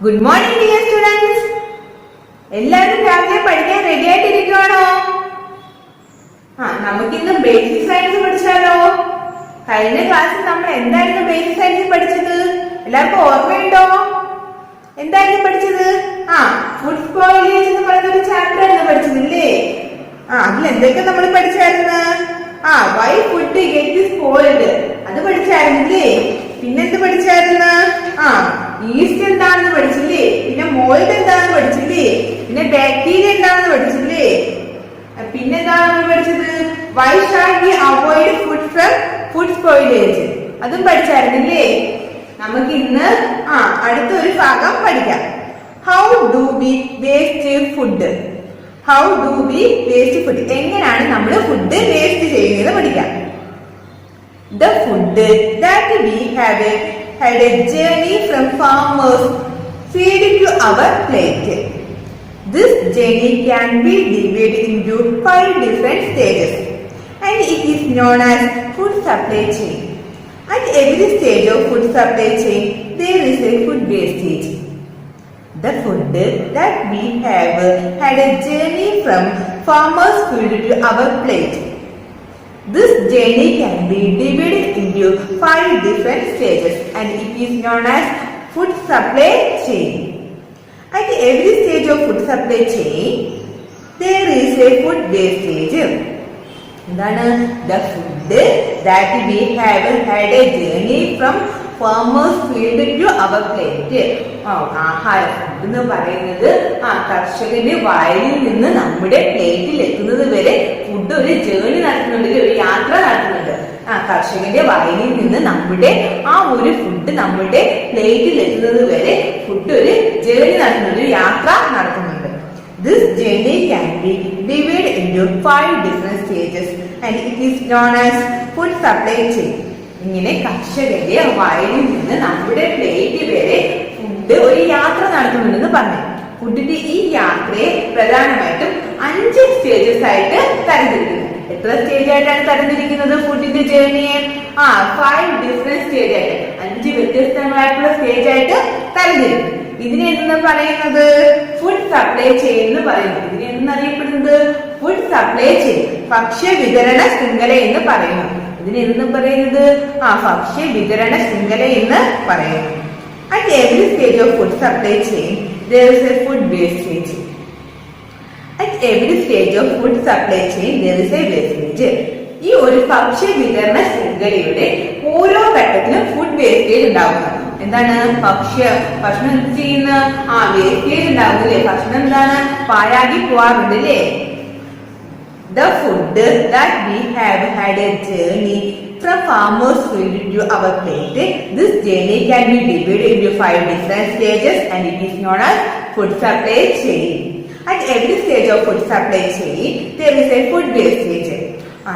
Good morning dear students. എല്ലാവരും രാവിലെ പഠിക്കാൻ റെഡി ആയിട്ടിരിക്കുവാണോ? നമുക്കിന്ന് ബേസിക് സയൻസ് പഠിച്ചാലോ? കഴിഞ്ഞ ക്ലാസ്സിൽ നമ്മൾ എന്തായിരുന്നു ബേസിക് സയൻസ് പഠിച്ചത്? എല്ലാവർക്കും ഓർമ്മയുണ്ടോ? എന്തായിരുന്നു പഠിച്ചത്? ഫുഡ് സ്പോയിലേജ് എന്ന് പറയുന്ന ഒരു ചാപ്റ്റർ ആയിരുന്നു പഠിച്ചതില്ലേ? അതിൽ എന്തൊക്കെ നമ്മൾ പഠിച്ചായിരുന്നു? വൈ ഫുഡ് ഗെറ്റ് സ്പോയിൽഡ് അത് പഠിച്ചായിരുന്നില്ലേ? പിന്നെന്ത് പഠിച്ചായിരുന്നു? ഈസ്റ്റ് എന്താണെന്ന് പഠിച്ചില്ലേ? പിന്നെ മോൾഡ് എന്താണെന്ന് പഠിച്ചില്ലേ? പിന്നെ ബാക്ടീരിയ എന്താണെന്ന് പഠിച്ചില്ലേ? പിന്നെന്താണ് നമ്മൾ പഠിച്ചത്? Why should we avoid food from food spoilage അതും പഠിച്ചായിരുന്നില്ലേ? നമുക്ക് ഇന്ന് അടുത്തൊരു ഭാഗം പഠിക്കാം. How do we waste food? How do we waste food എങ്ങനെയാണ് നമ്മൾ ഫുഡ് വേസ്റ്റ് ചെയ്യുന്നത് പഠിക്കാം. The food that we have had a journey from farmers feed to our plate. This journey can be divided into 5 different stages and it is known as food supply chain. At every stage of food supply chain, there is a food wastage. The food that we have had a journey from farmers feed to our plate. This journey can be divided into 5 different stages and it is known as food supply chain. At every stage of food supply chain, there is a food wastage. The food that we have had a journey from farmers field to our plate. ആഹാര food എന്ന് പറയുന്നത് കർഷകന്റെ വയലിൽ നിന്ന് നമ്മുടെ പ്ലേറ്റിൽ എത്തുന്നത് വരെ ഫുഡ് ഒരു ജേണി നടത്തുന്നുണ്ട്, ഒരു യാത്ര നടത്തുന്നുണ്ട്. കർഷകന്റെ വയലിൽ നിന്ന് നമ്മുടെ ഒരു ഫുഡ് നമ്മുടെ പ്ലേറ്റിൽ എത്തുന്നത് വരെ ഫുഡ് ഒരു ജേണി നടത്തുന്നുണ്ട്, ഒരു യാത്ര നടത്തുന്നുണ്ട്. This journey can be divided into 5 different stages and it is known as food supply chain. ഇങ്ങനെ കർഷകന്റെ വയലിൽ നിന്ന് നമ്മുടെ പ്ലേറ്റ് വരെ ഫുഡ് ഒരു യാത്ര നടത്തുന്നുണ്ടെന്ന് പറഞ്ഞു. ഫുഡിന്റെ ഈ യാത്രയെ പ്രധാനമായിട്ടും 5 സ്റ്റേജസ് ആയിട്ട് തരംതിരിക്കുന്നു. എത്ര സ്റ്റേജ് ആയിട്ടാണ് തരംതിരിക്കുന്നത് ഫുഡിന്റെ ജേർണിയെ? 5 ഡിഫറെന്റ് സ്റ്റേജ് ആയിട്ട്, 5 വ്യത്യസ്തങ്ങളായിട്ടുള്ള സ്റ്റേജ് ആയിട്ട് തരംതിരിക്കും. ഇതിനെ എന്തെന്ന് പറയുന്നത്? ഫുഡ് സപ്ലൈ ചെയിൻ എന്ന് പറയുന്നത്. ഇതിനെ എന്തെന്നറിയപ്പെടുന്നത്? ഫുഡ് സപ്ലൈ ചെയിൻ, ഭക്ഷ്യ വിതരണ ശൃംഖല എന്ന് പറയുന്നു. ഇതിനെ എന്തെന്ന് പറയുന്നത്? ഭക്ഷ്യ വിതരണ ശൃംഖല എന്ന് പറയുന്നു. At every stage of food supply chain, there is a food wastage. At every stage of food supply chain, there is a wastage. ഈ ഒരു ഭക്ഷ്യ വിതരണ ശൃംഖലയുടെ ഓരോ ഘട്ടത്തിലും ഫുഡ് വേസ്റ്റേജ് ഉണ്ടാകുന്നു. എന്താണ്? ഭക്ഷണം എന്ത് ചെയ്യുന്ന വേസ്റ്റേജ് ഉണ്ടാകുന്നില്ലേ? ഭക്ഷണം എന്താണ്? പാഴാക്കി പോവാറുണ്ട് അല്ലേ? The food that we have had a journey from farmers field to our plate. This journey can be divided into 5 different stages and it is known as food supply chain. At every stage of food supply chain, there is a food wastage.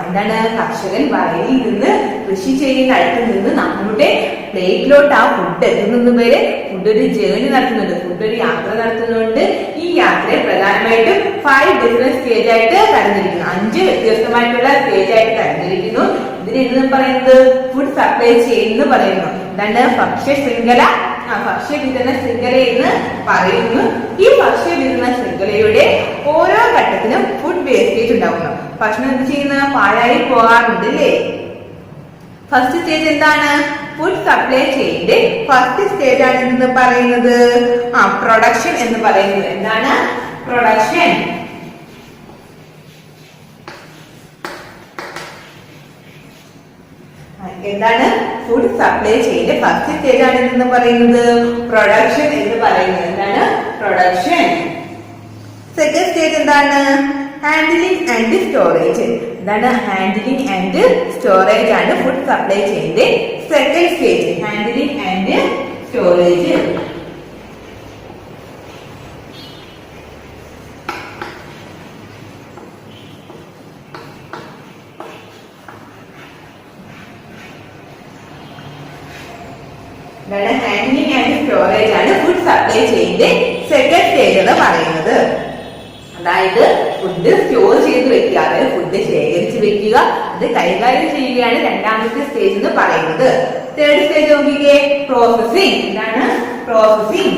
എന്താണ്? കർഷകൻ വയലിൽ നിന്ന് കൃഷി ചെയ്യുന്ന അടുത്ത് നിന്ന് നമ്മുടെ പ്ലേറ്റിലോട്ട് ഫുഡ് എത്തുന്നത് വരെ ഫുഡ് ഒരു ജേർണി നടത്തുന്നുണ്ട്, ഫുഡ് ഒരു യാത്ര നടത്തുന്നുണ്ട്. ഈ യാത്രയെ പ്രധാനമായിട്ടും 5 ഡിഫറെന്റ് സ്റ്റേജ് ആയിട്ട് തരംതിരിക്കുന്നു, 5 വ്യത്യസ്തമായിട്ടുള്ള സ്റ്റേജ് ആയിട്ട് തരംതിരിക്കുന്നു. ഇതിന് എന്തെന്ന് പറയുന്നത്? ഫുഡ് സപ്ലൈ ചെയിൻ എന്ന് പറയുന്നു. എന്താണ്? ഭക്ഷ്യ ശൃംഖല, ഭക്ഷ്യ വിതരണ ശൃംഖല എന്ന് പറയുന്നു. ഈ ഭക്ഷ്യ വിതരണ ശൃംഖലയുടെ ഓരോ ഘട്ടത്തിലും ഫുഡ് വേസ്റ്റേജ് ഉണ്ടാകുന്നു. ഭക്ഷണം എന്ത് ചെയ്യുന്ന? പാഴായി പോകാറുണ്ട് അല്ലേ? ഫസ്റ്റ് സ്റ്റേജ് എന്താണ്? ഫുഡ് സപ്ലൈ ചെയിന്റെ ഫസ്റ്റ് സ്റ്റേജ് ആണ് എന്ന് പറയുന്നത് പ്രൊഡക്ഷൻ എന്ന് പറയുന്നത്. എന്താണ്? പ്രൊഡക്ഷൻ. എന്താണ്? ഫുഡ് സപ്ലൈ ചെയിന്റെ ഫസ്റ്റ് സ്റ്റേജ് ആണ് എന്ന് പറയുന്നത് പ്രൊഡക്ഷൻ എന്ന് പറയുന്നത്. എന്താണ്? പ്രൊഡക്ഷൻ. സെക്കൻഡ് സ്റ്റേജ് എന്താണ്? Handling and storage. എന്താണ്? ഹാൻഡിലിംഗ് ആൻഡ് സ്റ്റോറേജ് ആണ് ഫുഡ് സപ്ലൈ ചെയിന്റെ second stage. Handling and storage. Handling and storage ആണ് ഫുഡ് സപ്ലൈ ചെയിന്റെ സെക്കൻഡ് സ്റ്റേജ് എന്ന് പറയുന്നത്. അതായത് ഫുഡ് സ്റ്റോർ ചെയ്ത് വെക്കുക, അതായത് ഫുഡ് ശേഖരിച്ച് വെക്കുക, അത് കൈകാര്യം ചെയ്യുകയാണ് രണ്ടാമത്തെ സ്റ്റേജ് എന്ന് പറയുന്നത്. തേർഡ് സ്റ്റേജ് നോക്കിക്കേ, പ്രോസസിംഗ്. എന്താണ്? പ്രോസസിംഗ്.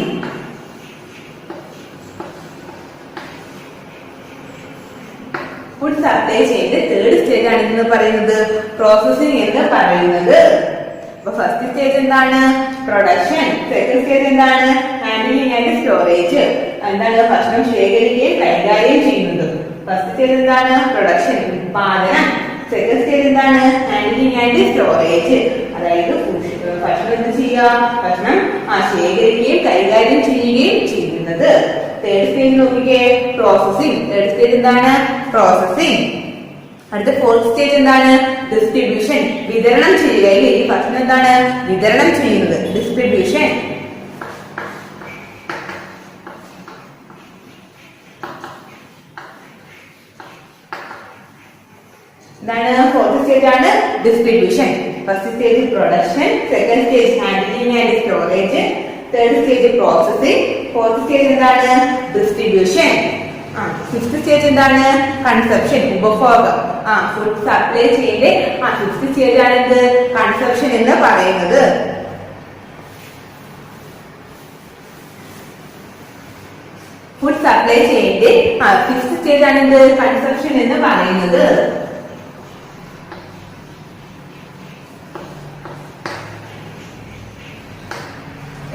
സപ്ലൈ ചെയ്ത് തേർഡ് സ്റ്റേജ് ആണ് എന്ന് പറയുന്നത് പ്രോസസിംഗ് എന്ന് പറയുന്നത്. അപ്പൊ ഫസ്റ്റ് സ്റ്റേജ് എന്താണ്? പ്രൊഡക്ഷൻ. സെക്കൻഡ് സ്റ്റേജ് എന്താണ്? Handling and storage. എന്താണ്? ഭക്ഷണം ശേഖരിക്കുകയും കൈകാര്യം ചെയ്യുന്നത്. ഫസ്റ്റ് സ്റ്റേജ് എന്താണ്? പ്രൊഡക്ഷൻ, ഉത്പാദനം. സെക്കൻഡ് സ്റ്റേജ് എന്താണ്? Handling and storage. അതായത് ഭക്ഷണം എന്ത് ചെയ്യുക? ഭക്ഷണം ശേഖരിക്കുകയും കൈകാര്യം ചെയ്യുകയും ചെയ്യുന്നത്. തേർഡ് സ്റ്റേജ് നോക്കിക്കേ, പ്രോസസിംഗ്. തേർഡ് സ്റ്റേജ് എന്താണ്? പ്രോസസിംഗ്. അടുത്ത ഫോർത്ത് സ്റ്റേജ് എന്താണ്? ഡിസ്ട്രിബ്യൂഷൻ, വിതരണം ചെയ്യുക. ഈ ഭക്ഷണം എന്താണ്? വിതരണം ചെയ്യുന്നത്, ഡിസ്ട്രിബ്യൂഷൻ. എന്താണ്? ഫോർത്ത് സ്റ്റേജ് ആണ് distribution. First stage production, second stage handling and storage, third stage processing, fourth stage എന്താണ്? ഡിസ്ട്രിബ്യൂഷൻ. ഫിഫ്ത് സ്റ്റേജ് എന്താണ്? കൺസപ്ഷൻ, ഉപഭോഗം. ഫുഡ് സപ്ലൈ ചെയ്ത് ഫിഫ്ത് സ്റ്റേജ് ആണ് എന്ത്? കൺസപ്ഷൻ എന്ന് പറയുന്നത്. ഫുഡ് സപ്ലൈ ചെയ്ത് ഫിഫ്ത് സ്റ്റേജ് ആണ് എന്ത്? കൺസപ്ഷൻ എന്ന് പറയുന്നത്.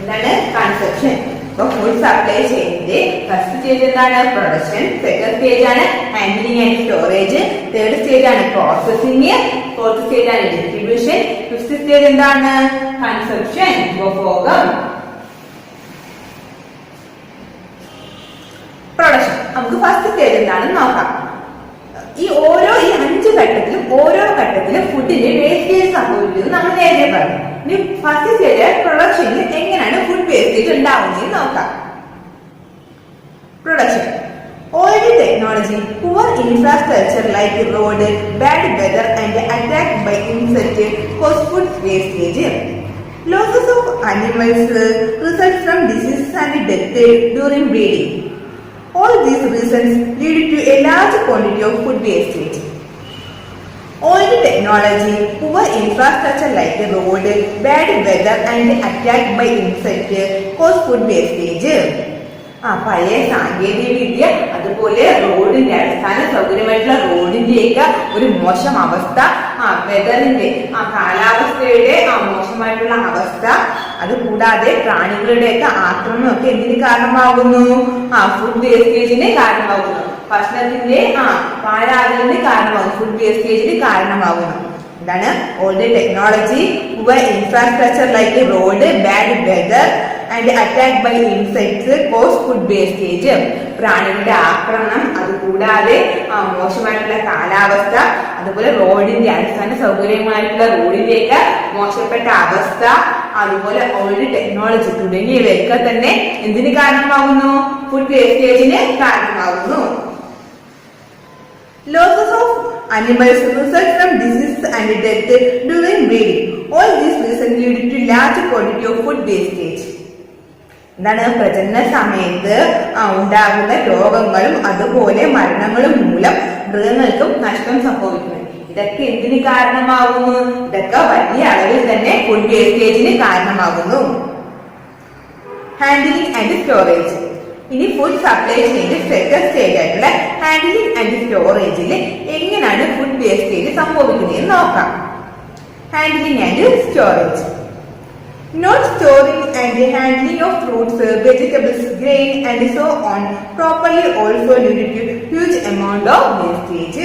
എന്താണ്? കൺസപ്ഷൻ. അപ്പൊ ഫുഡ് സപ്ലൈ ചെയ്ത് ഫസ്റ്റ് സ്റ്റേജ് എന്താണ്? പ്രൊഡക്ഷൻ, സെക്കൻഡ് സ്റ്റേജ് ആണ് handling and storage, third stage ആണ് പ്രോസസിംഗ്, ഫോർത്ത് സ്റ്റേജ് ആണ് ഡിസ്ട്രിബ്യൂഷൻ, ഫിഫ്ത് സ്റ്റേജ് എന്താണ്? കൺസപ്ഷൻ, ഉപഭോഗം. പ്രൊഡക്ഷൻ. നമുക്ക് ഫസ്റ്റ് സ്റ്റേജ് എന്താണെന്ന് നോക്കാം. ഈ 5 ഘട്ടത്തിലും ഓരോ ഘട്ടത്തിലും ഫുഡിന് വേസ്റ്റേജ് സംഭവിക്കുന്നത് നമ്മൾ നേരത്തെ പറഞ്ഞു. ഇനി ഫസ്റ്റ് സ്റ്റേജ് പ്രൊഡക്ഷനിൽ എങ്ങനെയാണ് ഫുഡ് വേസ്റ്റേജ് ഉണ്ടാവുന്നത് നോക്കാം. Production. Old technology, poor infrastructure like road, bad weather and attack by insect cause food wastage. Losses of animals result from disease and death during breeding. All these reasons lead to a large quantity of food wastage. Old technology, poor infrastructure like road, bad weather and attack by insect cause food wastage. പഴയ സാങ്കേതിക വിദ്യ, അതുപോലെ റോഡിന്റെ അടിസ്ഥാന സൗകര്യമായിട്ടുള്ള റോഡിന്റെയൊക്കെ ഒരു മോശം അവസ്ഥ, വെതറിന്റെ കാലാവസ്ഥയുടെ മോശമായിട്ടുള്ള അവസ്ഥ, അതുകൂടാതെ പ്രാണികളുടെയൊക്കെ ആക്രമണമൊക്കെ എന്തിന് കാരണമാകുന്നു? ഫുഡ് വേസ്റ്റേജിന് കാരണമാകുന്നു. ഭക്ഷണത്തിന്റെ പാഴാകലിന് കാരണമാകുന്നു, ഫുഡ് വേസ്റ്റേജിന് കാരണമാകുന്നു. എന്താണ്? Old technology, poor infrastructure like road, bad weather and attack by insects cause food wastage. പ്രാണികളുടെ ആക്രമണം, അതുകൂടാതെ മോശമായിട്ടുള്ള കാലാവസ്ഥ, അതുപോലെ റോഡിന്റെ അടിസ്ഥാന സൗകര്യമായിട്ടുള്ള റോഡിന്റെയൊക്കെ മോശപ്പെട്ട അവസ്ഥ, അതുപോലെ ഓൾഡ് ടെക്നോളജി തുടങ്ങിയവയൊക്കെ തന്നെ എന്തിന് കാരണമാകുന്നു? ഫുഡ് വേസ്റ്റേജിന് കാരണമാകുന്നു. Losses of animals result from disease and death during breeding. All these reasons lead to large quantity of food wastage. എന്താണ്? പ്രജനന സമയത്ത് ഉണ്ടാകുന്ന രോഗങ്ങളും അതുപോലെ മരണങ്ങളും മൂലം മൃഗങ്ങൾക്കും നഷ്ടം സംഭവിക്കുന്നു. ഇതൊക്കെ എന്തിന് കാരണമാകുന്നു? ഇതൊക്കെ വലിയ അളവിൽ തന്നെ ഫുഡ് വേസ്റ്റേജിന് കാരണമാകുന്നു. Handling and storage. ഇനി ഫുഡ് സപ്ലൈ ചെയ്ത് സെക്കൻഡ് സ്റ്റേജ് ആയിട്ടുള്ള ഹാൻഡ്ലിംഗ് ആൻഡ് സ്റ്റോറേജിൽ എങ്ങനെയാണ് ഫുഡ് വേസ്റ്റേജ് സംഭവിക്കുന്നത് നോക്കാം. Handling and storage. Not storing and handling of fruits, vegetables, grain and so on properly also lead to huge amount of wastage.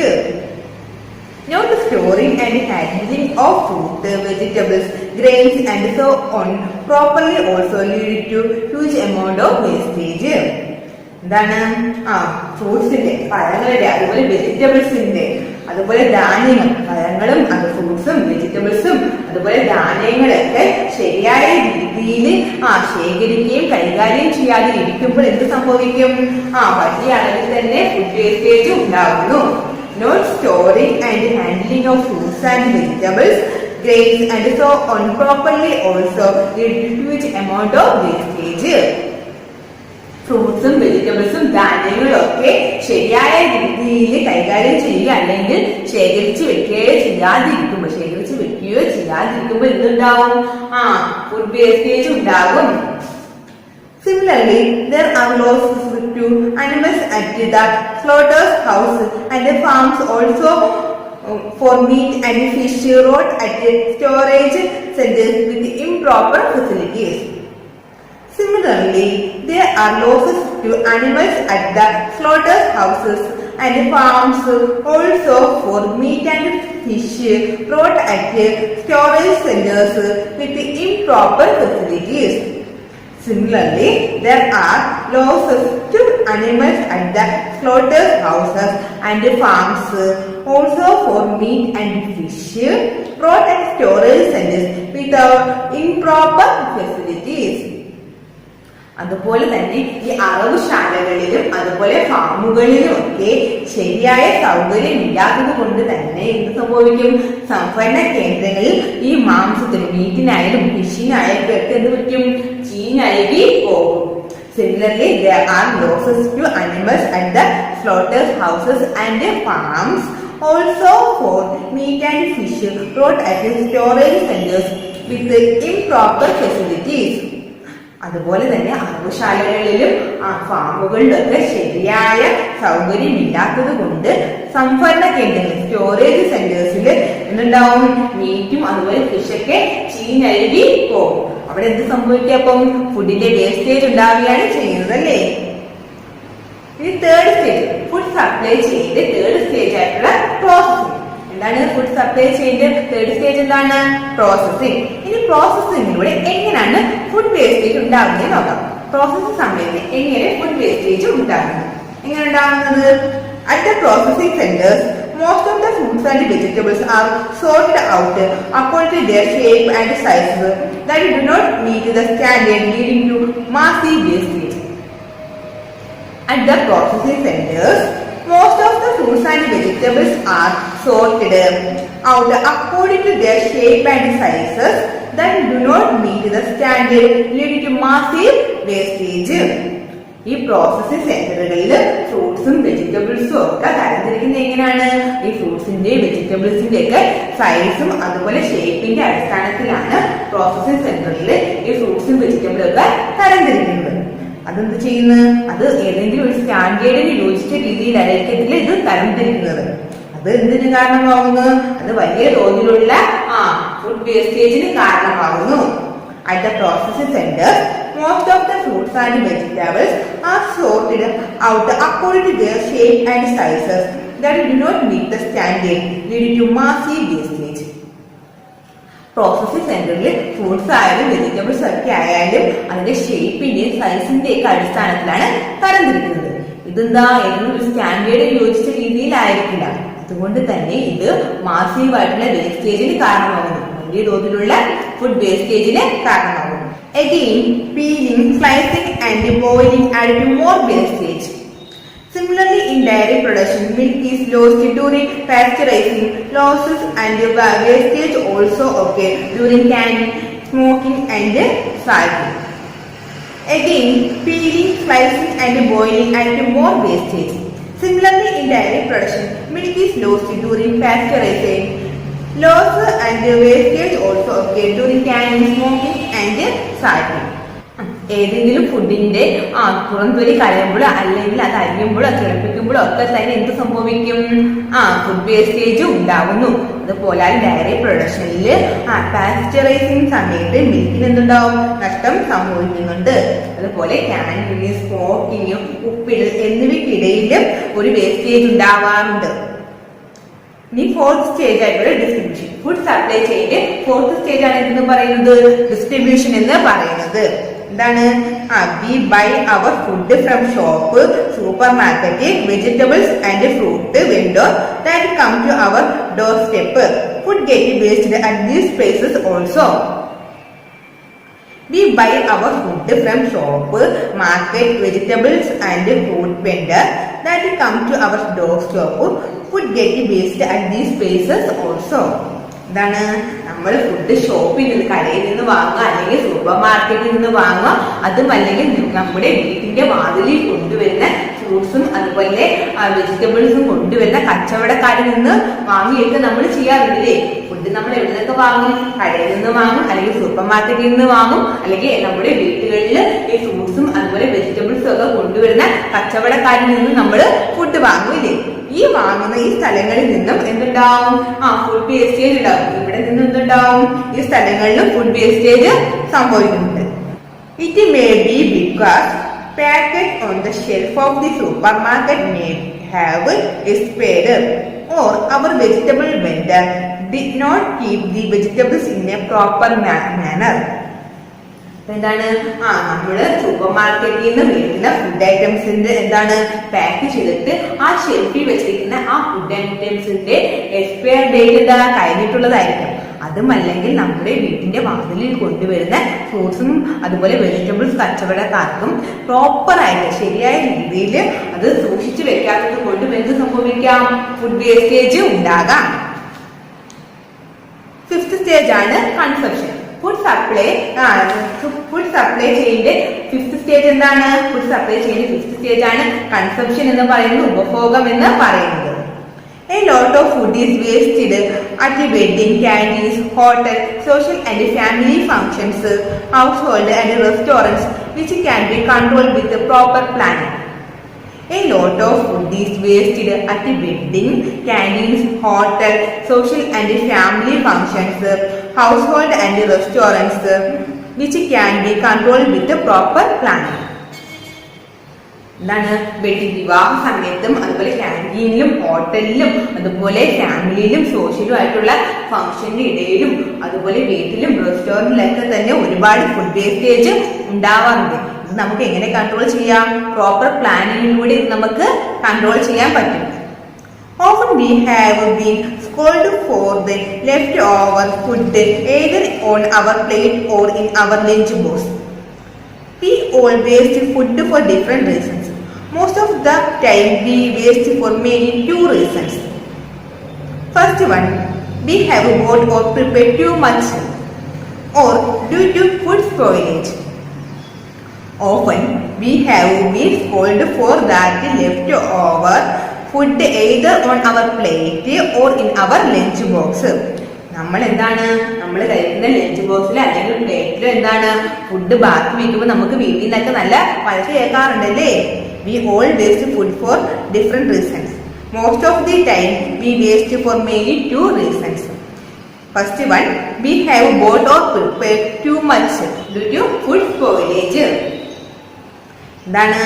Not storing and handling of fruit, vegetables, grains and so on properly also lead to huge amount of wastage. എന്താണ്? ഫ്രൂട്ട്സിന്റെ, പഴങ്ങളുടെ, അതുപോലെ വെജിറ്റബിൾസിന്റെ, അതുപോലെ ധാന്യങ്ങൾ, പഴങ്ങളും അത് ഫ്രൂട്ട്സും വെജിറ്റബിൾസും അതുപോലെ ധാന്യങ്ങളൊക്കെ ശരിയായ രീതിയിൽ ശേഖരിക്കുകയും കൈകാര്യം ചെയ്യാതെ ഇരിക്കുമ്പോൾ എന്ത് സംഭവിക്കും? വലിയ അളവിൽ തന്നെ ഫുഡ് വേസ്റ്റേജ് ഉണ്ടാകുന്നു. Not storing and handling of fruits and vegetables, grains and so on properly also lead to huge amount of wastage. ഫ്രൂട്ട്സും വെജിറ്റബിൾസും ധാന്യങ്ങളും ഒക്കെ ശരിയായ രീതിയിൽ കൈകാര്യം ചെയ്യുക, അല്ലെങ്കിൽ ശേഖരിച്ച് വെക്കുകയോ ചെയ്യാതിരിക്കുമ്പോൾ എന്തുണ്ടാവും? ഫുഡ് വേസ്റ്റേജ് ഉണ്ടാകും. Similarly, Similarly, there are laws to animals at the slaughterhouse and the farms also for meat and fish road at storage centers with improper facilities. Similarly, there are losses to animals at the slaughterhouses and farms also for meat and fish brought at storage centers with improper facilities. Similarly, there are losses to animals at the slaughterhouses and farms also for meat and fish brought at storage centers without improper facilities. അതുപോലെ തന്നെ ഈ അറവുശാലകളിലും അതുപോലെ ഫാമുകളിലും ഒക്കെ ശരിയായ സൗകര്യം ഇല്ലാത്തത് കൊണ്ട് തന്നെ എന്ത് സംഭവിക്കും? സംഭരണ കേന്ദ്രങ്ങളിൽ ഈ മാംസത്തിന് മീറ്റിനായാലും ഫിഷിനായാലും ഒക്കെ എന്ത് പറ്റും? ചീഞ്ഞഴുകി പോകും. Similarly, there are losses to animals at the slaughterhouses and farms also for meat and fish brought at storage centers with improper facilities. അതുപോലെ തന്നെ അറവുശാലകളിലും ഫാമുകളിലൊക്കെ ശരിയായ സൗകര്യം ഇല്ലാത്തത് കൊണ്ട് സംഭരണ കേന്ദ്രങ്ങളിൽ സ്റ്റോറേജ് സെന്റേഴ്സിൽ എന്തുണ്ടാവും? മീറ്റും അതുപോലെ ഫിഷൊക്കെ ചീഞ്ഞഴുകി പോകും. അവിടെ എന്ത് സംഭവിക്കുക? അപ്പം ഫുഡിന്റെ വേസ്റ്റേജ് ഉണ്ടാവുകയാണ് ചെയ്യുന്നത് അല്ലേ? ഇനി തേർഡ് സ്റ്റേജ്, ഫുഡ് സപ്ലൈ ചെയ്ത് തേർഡ് സ്റ്റേജ് ആയിട്ടുള്ള പ്രോസസിംഗ്. എന്താണ് ഫുഡ് സപ്ലൈ ചെയിന്റെ തേർഡ് സ്റ്റേജ്? എന്താണ്? പ്രോസസിംഗ്. ഇനി പ്രോസസിംഗിലൂടെ എങ്ങനെയാണ് ഫുഡ് വേസ്റ്റേജ് ഉണ്ടാകുന്നത് നോക്കാം. പ്രോസസിംഗ് സമയത്ത് എങ്ങനെ ഫുഡ് വേസ്റ്റേജ് ഉണ്ടാകുന്നത്? എങ്ങനെ ഉണ്ടാകുന്നത്? At the processing centers, most of the fruits and vegetables are sorted out according to their shape and size that do not meet the standard, leading to massive wastage. At the processing centers, most of the fruits and vegetables are sorted out according to their shape and sizes that do not meet the standard, leading to massive wastage. ഈ processing സെന്ററുകളിൽ ഫ്രൂട്ട്സും വെജിറ്റബിൾസും ഒക്കെ തരംതിരിക്കുന്നത് എങ്ങനെയാണ്? ഈ ഫ്രൂട്ട്സിന്റെയും വെജിറ്റബിൾസിന്റെ ഒക്കെ സൈസും അതുപോലെ ഷേപ്പിന്റെ അടിസ്ഥാനത്തിലാണ് പ്രോസസിംഗ് സെന്ററിൽ ഈ ഫ്രൂട്ട്സും വെജിറ്റബിളും ഒക്കെ തരംതിരിക്കുന്നത്. അതെന്ത് ചെയ്യുന്നു? അത് ഏതെങ്കിലും ഒരു സ്റ്റാൻഡേർഡിന് യോജിച്ച രീതിയിലായിരിക്കത്തില്ല ഇത് തരംതിരിക്കുന്നത്. അത് എന്തിന് കാരണമാകുന്നു? അത് വലിയ തോതിലുള്ള ഫുഡ് വേസ്റ്റേജിന് കാരണമാകുന്നു. At the processing center, most of the fruits and vegetables are sorted out according to their shape and sizes that do not meet the standard, leading to massive wastage. Processing സെന്ററിൽ fruits ആയാലും vegetables ഒക്കെ ആയാലും അതിന്റെ ഷേപ്പിന്റെയും സൈസിന്റെയും ഒക്കെ അടിസ്ഥാനത്തിലാണ് തരംതിരിക്കുന്നത്. ഇതെന്താ? ഏതെങ്കിലും ഒരു സ്റ്റാൻഡേർഡ് യോജിച്ച രീതിയിലായിരിക്കില്ല. അതുകൊണ്ട് തന്നെ ഇത് മാസീവായിട്ടുള്ള വേസ്റ്റേജിന് കാരണമാകുന്നു. വലിയ തോതിലുള്ള ഫുഡ് വേസ്റ്റേജിന് കാരണമാകുന്നു. Again, peeling, slicing and boiling add to more wastage. Similarly, in dairy production, milk is lost during pasteurizing. Losses and wastage also occur during canning, smoking and salting. Again, peeling, slicing and boiling add to more wastage. Similarly, in dairy production, milk is lost during pasteurizing. Loss and wastage also occur during canning, smoking and salting. ഏതെങ്കിലും ഫുഡിന്റെ പുറംതൊലി കളയുമ്പോഴോ അല്ലെങ്കിൽ അത് അരിയുമ്പോഴോ തിളപ്പിക്കുമ്പോഴോ ഒക്കെ തന്നെ എന്ത് സംഭവിക്കും? Food wastage ഉണ്ടാവുന്നു. അതുപോലെ ഡയറി പ്രൊഡക്ഷനിൽ പാസ്ചറൈസിംഗ് സമയത്ത് മിൽക്കിന് എന്തുണ്ടാവും? നഷ്ടം സംഭവിക്കുന്നുണ്ട്. അതുപോലെ കാനിങ്, സ്മോക്കിങ്, ഉപ്പിടൽ എന്നിവയ്ക്കിടയിലും ഒരു വേസ്റ്റേജ് ഉണ്ടാവാറുണ്ട്. ഇനി ഫോർത്ത് സ്റ്റേജ് ആയിട്ടുള്ള ഡിസ്ട്രിബ്യൂഷൻ. ഫുഡ് സപ്ലൈ ചെയിന്റെ ഫോർത്ത് സ്റ്റേജ് ആണ് എന്ന് പറയുന്നത് ഡിസ്ട്രിബ്യൂഷൻ എന്ന് പറയുന്നത്. എന്താണ്? We buy our food from shop, supermarket, vegetables and fruit vendor that come to our doorstep. Food get wasted at these places also. We buy our food from shop, market, vegetables and fruit vendor that come to our doorstep. Food get wasted at these places also. എന്താണ്? നമ്മൾ food ഷോപ്പിൽ നിന്ന്, കടയിൽ നിന്ന് വാങ്ങുക അല്ലെങ്കിൽ super മാർക്കറ്റിൽ നിന്ന് വാങ്ങുക, അതും അല്ലെങ്കിൽ നമ്മുടെ വീട്ടിന്റെ വാതിലിൽ കൊണ്ടുവരുന്ന ഫ്രൂട്ട്സും അതുപോലെ വെജിറ്റബിൾസും കൊണ്ടുവരുന്ന കച്ചവടക്കാരിൽ നിന്ന് വാങ്ങിയിട്ട് നമ്മൾ ചെയ്യാറില്ലേ? ഫുഡ് നമ്മൾ എവിടെ നിന്നൊക്കെ വാങ്ങും? കടയിൽ നിന്ന് വാങ്ങും, അല്ലെങ്കിൽ സൂപ്പർ മാർക്കറ്റിൽ നിന്ന് വാങ്ങും, അല്ലെങ്കിൽ നമ്മുടെ വീടുകളിൽ ഈ ഫ്രൂട്ട്സും അതുപോലെ കൊണ്ടുവരുന്ന കച്ചവടക്കാരിൽ നിന്നും നമ്മൾ ഫുഡ് വാങ്ങൂല്ലേ? ഈ വാങ്ങുന്ന ഈ സ്ഥലങ്ങളിൽ നിന്നും എന്തുണ്ടാവും? ഫുഡ് വേസ്റ്റേജ് ഉണ്ടാവും. ഇവിടെ നിന്നും എന്തുണ്ടാവും? ഈ സ്ഥലങ്ങളിലും ഫുഡ് വേസ്റ്റേജ് സംഭവിക്കുന്നുണ്ട്. It may be because packet on the shelf of the supermarket may have expired, or our vegetable vendor did not keep the vegetables in a proper manner. എന്താണ്? നമ്മള് super മാർക്കറ്റിൽ നിന്ന് മേടിക്കുന്ന ഫുഡ് ഐറ്റംസിന്റെ എന്താണ് pack ചെയ്തിട്ട് ആ ഷെൽഫിൽ വെച്ചിരിക്കുന്ന ആ ഫുഡ് ഐറ്റംസിന്റെ എക്സ്പയർ ഡേറ്റ് കഴിഞ്ഞിട്ടുള്ളതായിരിക്കും. അതുമല്ലെങ്കിൽ നമ്മുടെ വീട്ടിന്റെ വാതിലിൽ കൊണ്ടുവരുന്ന ഫ്രൂട്ട്സും അതുപോലെ വെജിറ്റബിൾസ് കച്ചവടക്കാർക്കും പ്രോപ്പറായിട്ട് ശരിയായ രീതിയിൽ അത് സൂക്ഷിച്ചു വെക്കാത്തത് കൊണ്ടും എന്ത് സംഭവിക്കാം? ഫുഡ് വേസ്റ്റേജ് ഉണ്ടാകാം. ഫിഫ്ത് സ്റ്റേജ് ആണ് കൺസപ്ഷൻ. ഫുഡ് സപ്ലൈ ചെയിന്റെ ഫിഫ്ത് സ്റ്റേജ് എന്താണ്? ഫുഡ് സപ്ലൈ ചെയിന്റെ ഫിഫ്ത് സ്റ്റേജ് ആണ് കൺസപ്ഷൻ എന്ന് പറയുന്നത്, ഉപഭോഗം എന്ന് പറയുന്നത്. A lot of food is wasted at the wedding, canteens, hotel, social and family functions, household and restaurants, which can be controlled with the proper planning. A lot of food is wasted at the wedding, canteens, hotel, social and family functions, household and restaurants, which can be controlled with the proper planning. എന്താണ്? Wedding, വിവാഹ സമയത്തും അതുപോലെ ക്യാൻറ്റീനിലും ഹോട്ടലിലും അതുപോലെ ഫാമിലിയിലും സോഷ്യലും ആയിട്ടുള്ള ഫംഗ്ഷന്റെ ഇടയിലും അതുപോലെ വീട്ടിലും റെസ്റ്റോറന്റിലൊക്കെ തന്നെ ഒരുപാട് ഫുഡ് വേസ്റ്റേജ് ഉണ്ടാവാറുണ്ട്. ഇത് നമുക്ക് എങ്ങനെ കൺട്രോൾ ചെയ്യാം? പ്രോപ്പർ പ്ലാനിങ്ങിലൂടെ നമുക്ക് കൺട്രോൾ ചെയ്യാൻ പറ്റും. Often we have been scolded for the leftover food either on our plate or in our lunch box. We all waste food for different reasons. Most of the time we waste for mainly two reasons. First one, we have bought or prepared too much, or due to food spoilage. Often we have been scolded for that leftover food either on our plate or in our lunch box. നമ്മൾ എന്താണ്, നമ്മൾ കഴിക്കുന്ന lunch ബോക്സിൽ അല്ലെങ്കിൽ പ്ലേറ്റിലോ എന്താണ് food ബാക്കി വയ്ക്കുമ്പോൾ നമുക്ക് വീട്ടിൽ നിന്നൊക്കെ നല്ല വഴക്ക് കേൾക്കാറുണ്ടല്ലേ? We all waste food for different reasons. Most of the time we waste for mainly two reasons. First one, we have bought or prepared too much due to food spoilage. എന്താണ്?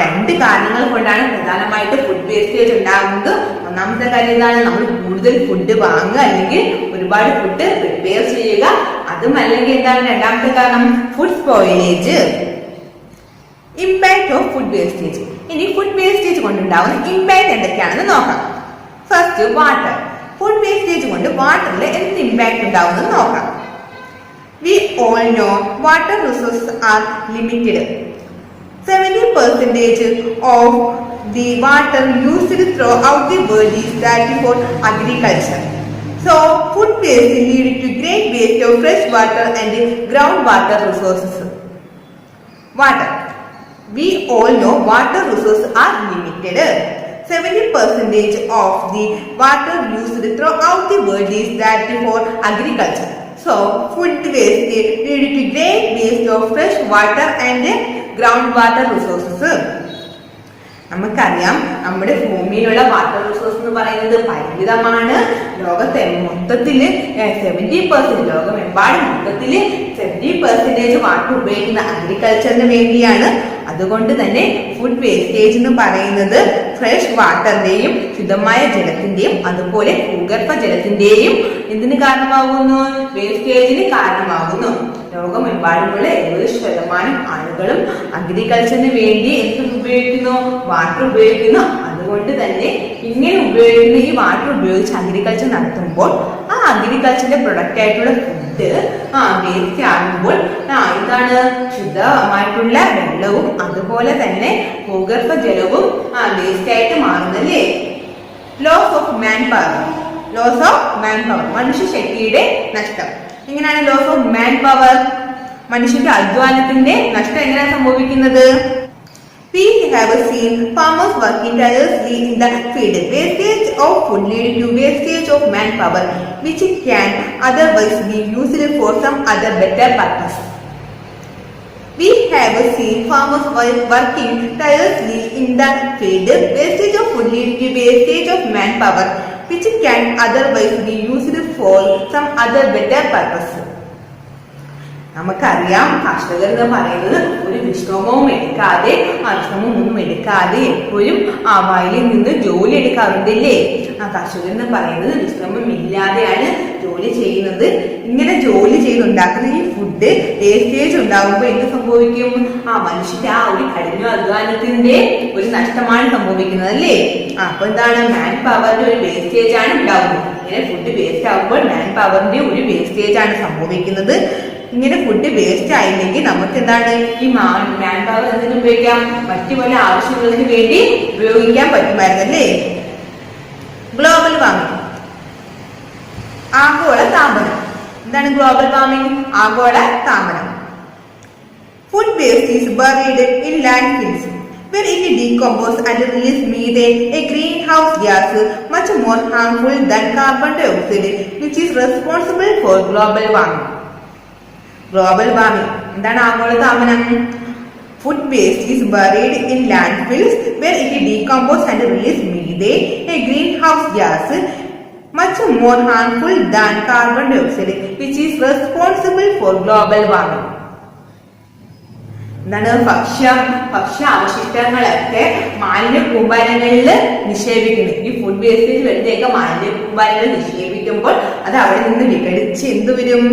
രണ്ട് കാരണങ്ങൾ കൊണ്ടാണ് പ്രധാനമായിട്ട് ഫുഡ് വേസ്റ്റേജ് ഉണ്ടാകുന്നത്. ഒന്നാമത്തെ കാര്യം എന്താണ്? നമ്മൾ കൂടുതൽ ഫുഡ് വാങ്ങുക അല്ലെങ്കിൽ ഒരുപാട് ഫുഡ് പ്രിപ്പയർ ചെയ്യുക. അതുമല്ലെങ്കിൽ എന്താണ് രണ്ടാമത്തെ കാരണം? Food spoilage. Impact of food wastage. ഇനി ഫുഡ് വേസ്റ്റേജ് കൊണ്ടുണ്ടാവുന്ന ഇമ്പാക്ട് എന്തൊക്കെയാണെന്ന് നോക്കാം. First, water. ഫുഡ് വേസ്റ്റേജ് കൊണ്ട് വാട്ടറിൽ എന്ത് ഇമ്പാക്ട് ഉണ്ടാവുമെന്ന് നോക്കാം. We all know water resources are limited. 70% of the water used throughout the world is that for agriculture. So, food waste leads to great waste of fresh water and groundwater resources. Water. We all know water resources are limited. 70% of the water used throughout the world is that for agriculture. So, food waste leads to great waste of fresh water and ground water resources. നമുക്കറിയാം നമ്മുടെ ഭൂമിയിലുള്ള water resource എന്ന് പറയുന്നത് പരിമിതമാണ്. ലോകത്തെ മൊത്തത്തില് 70%, ലോകമെമ്പാടും മൊത്തത്തില് 70% വാട്ടർ ഉപയോഗിക്കുന്ന അഗ്രികൾച്ചറിന് വേണ്ടിയാണ്. അതുകൊണ്ട് തന്നെ ഫുഡ് വേസ്റ്റേജ് എന്ന് പറയുന്നത് ഫ്രഷ് വാട്ടറിന്റെയും ശുദ്ധമായ ജലത്തിന്റെയും അതുപോലെ ഭൂഗർഭ ജലത്തിന്റെയും എന്തിന് കാരണമാകുന്നു? വേസ്റ്റേജിന് കാരണമാകുന്നു. ലോകമെമ്പാടുമുള്ള 70% ആളുകളും അഗ്രികൾച്ചറിന് വേണ്ടി എന്ത് ഉപയോഗിക്കുന്നു? വാട്ടർ ഉപയോഗിക്കുന്നു. അതുകൊണ്ട് തന്നെ ഇങ്ങനെ ഉപയോഗിക്കുന്ന ഈ വാട്ടർ ഉപയോഗിച്ച് അഗ്രികൾച്ചർ നടത്തുമ്പോൾ ആ അഗ്രികൾച്ചറിന്റെ പ്രൊഡക്റ്റ് ആയിട്ടുള്ള ഫുഡ് വേസ്റ്റ് ആകുമ്പോൾ ഇതാണ് ശുദ്ധമായിട്ടുള്ള വെള്ളവും അതുപോലെ തന്നെ ഭൂഗർഭ ജലവും വേസ്റ്റ് ആയിട്ട് മാറുന്നല്ലേ. Loss of manpower. Loss of manpower, മനുഷ്യശക്തിയുടെ നഷ്ടം. എങ്ങനെയാണ് ലോസ് ഓഫ് മാൻ പവർ? മനുഷ്യന്റെ അധ്വാനത്തിന്റെ നഷ്ടം എങ്ങനെയാണ് സംഭവിക്കുന്നത്? We have seen farmers working tirelessly in the field. Wastage of food leads to wastage of manpower, which can otherwise be used for some other better purpose. We have seen farmers working tirelessly in the field. Wastage of food leads to wastage of manpower, which can otherwise be used for some other better purpose. നമുക്കറിയാം കർഷകർ എന്ന് പറയുന്നത് ഒരു വിശ്രമവും എടുക്കാതെ വിശ്രമമൊന്നും എടുക്കാതെ എപ്പോഴും വയലിൽ നിന്ന് ജോലി എടുക്കാറുണ്ടല്ലേ. കർഷകർ എന്ന് പറയുന്നത് വിശ്രമം ഇല്ലാതെയാണ് ജോലി ചെയ്യുന്നത്. ഇങ്ങനെ ജോലി ചെയ്തുണ്ടാക്കുന്ന ഈ ഫുഡ് വേസ്റ്റേജ് ഉണ്ടാകുമ്പോൾ എന്ത് സംഭവിക്കും? മനുഷ്യന്റെ ഒരു കഠിന അധ്വാനത്തിന്റെ ഒരു നഷ്ടമാണ് സംഭവിക്കുന്നത് അല്ലേ. അപ്പൊ എന്താണ്? മാൻ പവറിന്റെ ഒരു വേസ്റ്റേജ് ആണ് ഉണ്ടാകുന്നത്. ഇങ്ങനെ ഫുഡ് വേസ്റ്റ് ആകുമ്പോൾ മാൻ പവറിന്റെ ഒരു വേസ്റ്റേജ് ആണ് സംഭവിക്കുന്നത്. ഇങ്ങനെ ഫുഡ് വേസ്റ്റ് ആയില്ലെങ്കിൽ നമുക്ക് എന്താണ് ഈ മാൻ പവർ എന്തിനു ഉപയോഗിക്കാം? മറ്റു പല ആവശ്യങ്ങൾക്ക് വേണ്ടി ഉപയോഗിക്കാൻ പറ്റുമായിരുന്നല്ലേ. ഗ്ലോബൽ വാർമിംഗ്, ആഗോള താപനം. എന്താണ് ഗ്ലോബൽ വാർമിംഗ്? ആഗോള താപനം. Food waste is buried in landfills where it decomposes and releases methane, a greenhouse gas much more harmful than carbon dioxide, which is responsible for global warming. Global warming എന്താണ്? ആഗോള താപനം. Food waste is buried in landfills where it decomposes and releases methane, a greenhouse gas much more harmful than carbon dioxide, which is responsible for global warming. എന്താണ്? ഭക്ഷ്യ അവശിഷ്ടങ്ങളൊക്കെ മാലിന്യ കൂമ്പാരങ്ങളിൽ നിക്ഷേപിക്കുന്നത്. ഈ food wastage വരുന്നതൊക്കെ മാലിന്യ കൂമ്പാരങ്ങളിൽ നിക്ഷേപിക്കുമ്പോൾ അത് അവിടെ നിന്ന് വിഘടിച്ച് എന്ത് വരും?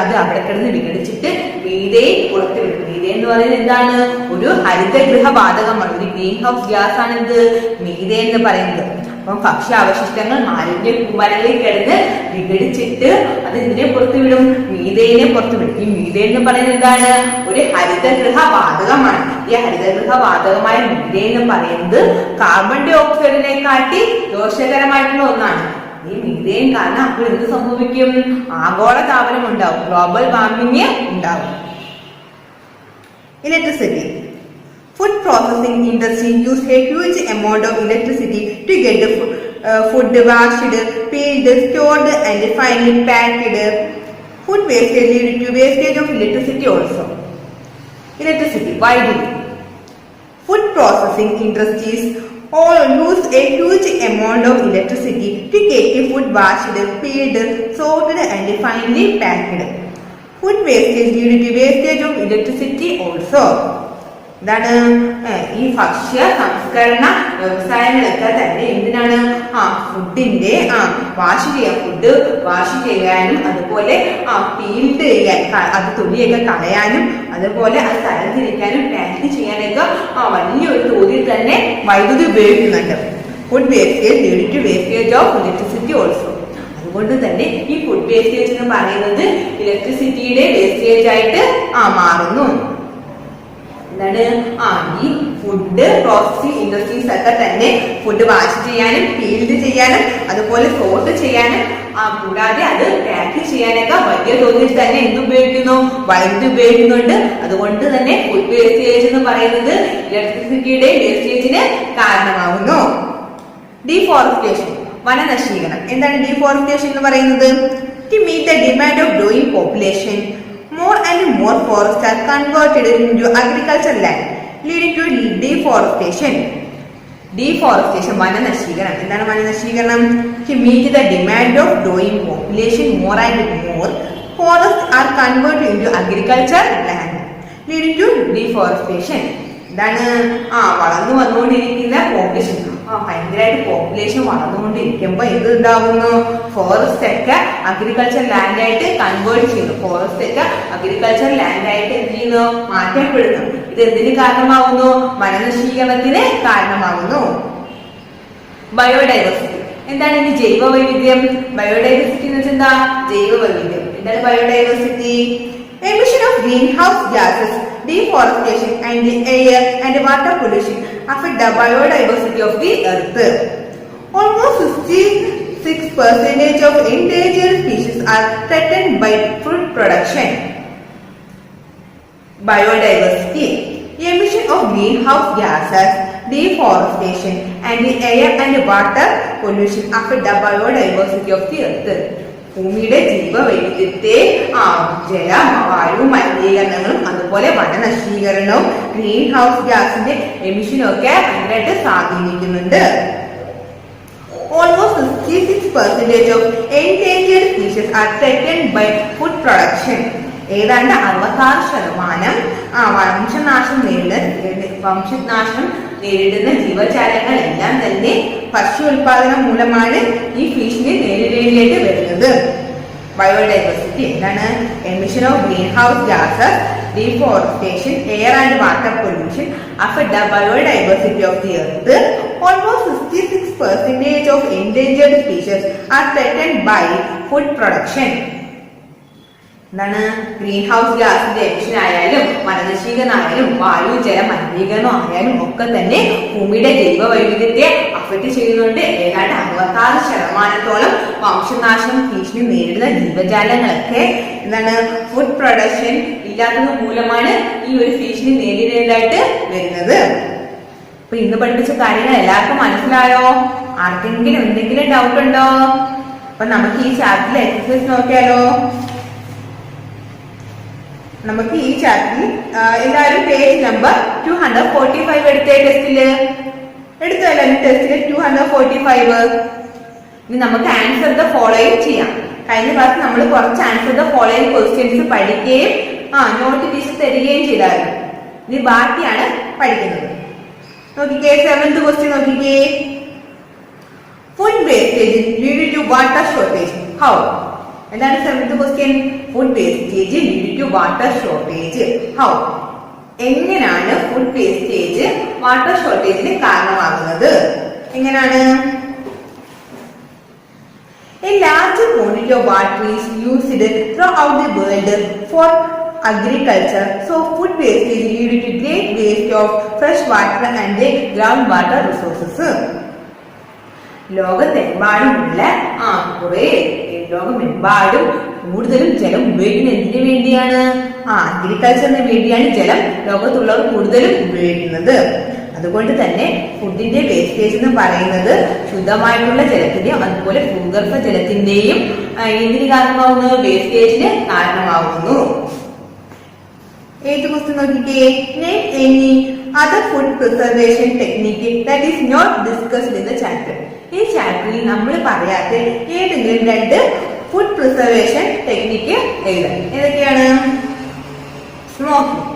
അത് അവിടെ കിടന്ന് വിഘടിച്ചിട്ട് മീഥേൻ പുറത്തു വിടും. മീഥേൻ എന്ന് പറയുന്നത് എന്താണ്? ഒരു ഹരിതഗൃഹ വാതകമാണ്, ഒരു ഗ്രീൻ ഹൗസ് ഗ്യാസ് ആണ് ഇത് മീഥേൻ എന്ന് പറയുന്നത്. അപ്പം ഭക്ഷ്യ അവശിഷ്ടങ്ങൾ മാലിന്യ കൂമ്പാരങ്ങളിൽ കിടന്ന് വിഘടിച്ചിട്ട് അത് ഇതിനെ പുറത്തു വിടും, മീഥേനെ പുറത്തു വിടും. ഈ മീഥേൻ എന്ന് പറയുന്നത് എന്താണ്? ഒരു ഹരിതഗൃഹ വാതകമാണ്. ഈ ഹരിതഗൃഹ വാതകമായ മീഥേൻ എന്ന് പറയുന്നത് കാർബൺ ഡൈ ഓക്സൈഡിനെക്കാട്ടി ദോഷകരമായിട്ടുള്ള ഒന്നാണ്. ഈ മീഥേൻ കാരണം അപ്പോൾ എന്ത് സംഭവിക്കും? ആഗോള താപനം ഉണ്ടാവും, ഗ്ലോബൽ വാർമിംഗ് ഉണ്ടാവും. Electricity. Food processing industry use a huge amount of electricity to get the food washed, peeled, stored and finally packed. Food wastage leads to wastage of electricity also. Electricity, widely. Food processing industries all use a huge amount of electricity to get the food washed, peeled, sorted and finally packed. Food wastage leads to wastage of electricity also. എന്താണ്? ഈ ഭക്ഷ്യ സംസ്കരണ വ്യവസായങ്ങളൊക്കെ തന്നെ എന്തിനാണ്? ഫുഡിന്റെ food wash ചെയ്യാനും അതുപോലെ piled ചെയ്യാൻ, അത് തൊലിയൊക്കെ കളയാനും അതുപോലെ അത് തരംതിരിക്കാനും പാക്ക് ചെയ്യാനൊക്കെ വലിയൊരു തോതിൽ തന്നെ വൈദ്യുതി ഉപയോഗിക്കുന്നുണ്ട്. Food wastage lead to wastage of electricity also. അതുകൊണ്ട് തന്നെ ഈ ഫുഡ് വേസ്റ്റേജ് എന്ന് പറയുന്നത് ഇലക്ട്രിസിറ്റിയുടെ വേസ്റ്റേജ് ആയിട്ട് മാറുന്നു. എന്താണ്? ഈ ഫുഡ് പ്രോസസിംഗ് ഇൻഡസ്ട്രീസ് ഒക്കെ തന്നെ ഫുഡ് വാഷ് ചെയ്യാനും പീൽഡ് ചെയ്യാനും അതുപോലെ സോർട്ട് ചെയ്യാനും കൂടാതെ അത് പാക്ക് ചെയ്യാനൊക്കെ വലിയ തോതിൽ തന്നെ എന്തുപയോഗിക്കുന്നു? വൈദ്യുതി ഉപയോഗിക്കുന്നുണ്ട്. അതുകൊണ്ട് തന്നെ ഫുഡ് വേസ്റ്റേജ് എന്ന് പറയുന്നത് ഇലക്ട്രിസിറ്റിയുടെ വേസ്റ്റേജിന് കാരണമാകുന്നു. ഡീഫോറസ്റ്റേഷൻ, വനനശീകരണം. എന്താണ് ഡീഫോറസ്റ്റേഷൻ എന്ന് പറയുന്നത്? To meet the demand of growing population, more and more forests are converted into agricultural land, leading to deforestation. Deforestation, വനനശീകരണം. എന്താണ് വനനശീകരണം? To meet the demand of growing population, more and more forests are converted into agricultural land, leading to deforestation. എന്താണ്? വളർന്നു വന്നുകൊണ്ടിരിക്കുന്ന population, ഭയങ്കരമായിട്ട് population വളർന്നുകൊണ്ടിരിക്കുമ്പോൾ എന്ത് ഉണ്ടാവുന്നു? Forest ഒക്കെ അഗ്രികൾച്ചർ ലാൻഡ് ആയിട്ട് കൺവേർട്ട് ചെയ്യുന്നു. ഫോറസ്റ്റ് ഒക്കെ അഗ്രികൾച്ചർ ലാൻഡ് ആയിട്ട് എന്ത് ചെയ്യുന്നു? മാറ്റപ്പെടുന്നു. ഇത് എന്തിന് കാരണമാകുന്നു? വനനശീകരണത്തിന് കാരണമാകുന്നു. ബയോഡൈവേഴ്സിറ്റി. എന്താണ് ഇനി ജൈവ വൈവിധ്യം? ബയോഡൈവേഴ്സിറ്റി എന്ന് വെച്ചാൽ എന്താ? ജൈവ വൈവിധ്യം. എന്താണ് biodiversity? Emission of greenhouse gases, deforestation and air and water pollution affect the biodiversity of the earth. Almost 66% of endangered species are threatened by food production. Biodiversity. Emission of greenhouse gases, deforestation and air and water pollution affect the biodiversity of the earth. ഭൂമിയുടെ ജീവവൈവിധ്യത്തെ ജല വായു മലിനീകരണങ്ങളും അതുപോലെ വനനശീകരണവും green house ഗ്യാസിന്റെ എമിഷനും ഒക്കെ ഭയങ്കരമായിട്ട് സ്വാധീനിക്കുന്നുണ്ട്. Almost 66% of endangered species are threatened by food production. ഏതാണ്ട് 66% വംശനാശം നേരിടുന്ന ജീവജാലങ്ങളെല്ലാം തന്നെ ഭക്ഷ്യ ഉൽപാദനം മൂലമാണ് ഈ ഭീഷണി നേരിടേണ്ടിയിട്ട് വരുന്നത്. ബയോഡൈവേഴ്സിറ്റി എന്താണ്? Emission of green house gases, deforestation, air and water pollution affect the biodiversity of the earth. Almost 66% of endangered species are threatened by food production. എന്താണ്? ഗ്രീൻ ഹൗസ് ഗ്യാസിന്റെ എമിഷൻ ആയാലും വനനശീകരണമായാലും വായു ജല മലിനീകരണം ആയാലും ഒക്കെ തന്നെ ഭൂമിയുടെ ജൈവ വൈവിധ്യത്തെ അഫക്ട് ചെയ്യുന്നുണ്ട്. ഏതാണ്ട് 66% വംശനാശം ഭീഷണി നേരിടുന്ന ജീവജാലങ്ങളൊക്കെ എന്താണ്? ഫുഡ് പ്രൊഡക്ഷൻ ഇല്ലാത്തത് മൂലമാണ് ഈ ഒരു ഭീഷണി നേരിടേണ്ടതായിട്ട് വരുന്നത്. അപ്പൊ ഇന്ന് പഠിപ്പിച്ച കാര്യങ്ങൾ എല്ലാവർക്കും മനസ്സിലായോ? ആർക്കെങ്കിലും എന്തെങ്കിലും ഡൗട്ട് ഉണ്ടോ? അപ്പൊ നമുക്ക് ഈ ചാപ്റ്ററിൽ എക്സസൈസ് നോക്കിയാലോ? നമുക്ക് ഈ ചാപ്റ്ററിൽ എല്ലാവരും പേജ് നമ്പർ 245 എടുത്തേ. ടെസ്റ്റില് എടുത്തോ എല്ലാവരും? ടെസ്റ്റില് 245. ഇനി നമുക്ക് ആൻസർ ദ ഫോളോയിങ് ചെയ്യാം. കഴിഞ്ഞ ക്ലാസ് നമ്മൾ കുറച്ച് ആൻസർ ദ ഫോളോയിങ് ക്വസ്റ്റ്യൻസ് പഠിക്കുകയും നോട്ട് ടീച്ചർ തരികയും ചെയ്തായിരുന്നു. ഇനി ബാക്കിയാണ് പഠിക്കുന്നത്. നോക്കിക്കേ, 7th ക്വസ്റ്റ്യൻ നോക്കിക്കേ. Food wastage lead to water shortage. How? എന്താണ് 7th question? Food wastage lead to water shortage. How? എങ്ങനെയാണ് ഫുഡ് വേസ്റ്റേജ് വാട്ടർ ഷോർട്ടേജിന് കാരണമാകുന്നത്? എങ്ങനെയാണ്? A large quantity of water is used throughout the world for agriculture, so food wastage leads to great waste of fresh water and groundwater resources. ലോകത്തെമ്പാടുമുള്ള ലോകമെമ്പാടും കൂടുതലും ജലം ഉപയോഗിക്കുന്നത് എന്തിനു വേണ്ടിയാണ്? അഗ്രികൾച്ചറിന് വേണ്ടിയാണ് ജലം ലോകത്തുള്ളവർ കൂടുതലും ഉപയോഗിക്കുന്നത്. അതുകൊണ്ട് തന്നെ ഫുഡിന്റെ വേസ്റ്റേജ് എന്ന് പറയുന്നത് ശുദ്ധമായിട്ടുള്ള ജലത്തിന്റെയും അതുപോലെ ഭൂഗർഭ ജലത്തിന്റെയും എന്തിന് കാരണമാകുന്നു? വേസ്റ്റേജിന് കാരണമാകുന്നു. ഏത് ക്വസ്റ്റ്യൻ നോക്കിക്കേ. Name any other food preservation technique that is not discussed in the chapter. ഈ ചാപ്റ്ററിൽ നമ്മൾ പറയാത്ത ഏതെങ്കിലും 2 ഫുഡ് പ്രിസർവേഷൻ ടെക്നിക്ക് എഴുതാം. ഏതൊക്കെയാണ്? Smoking.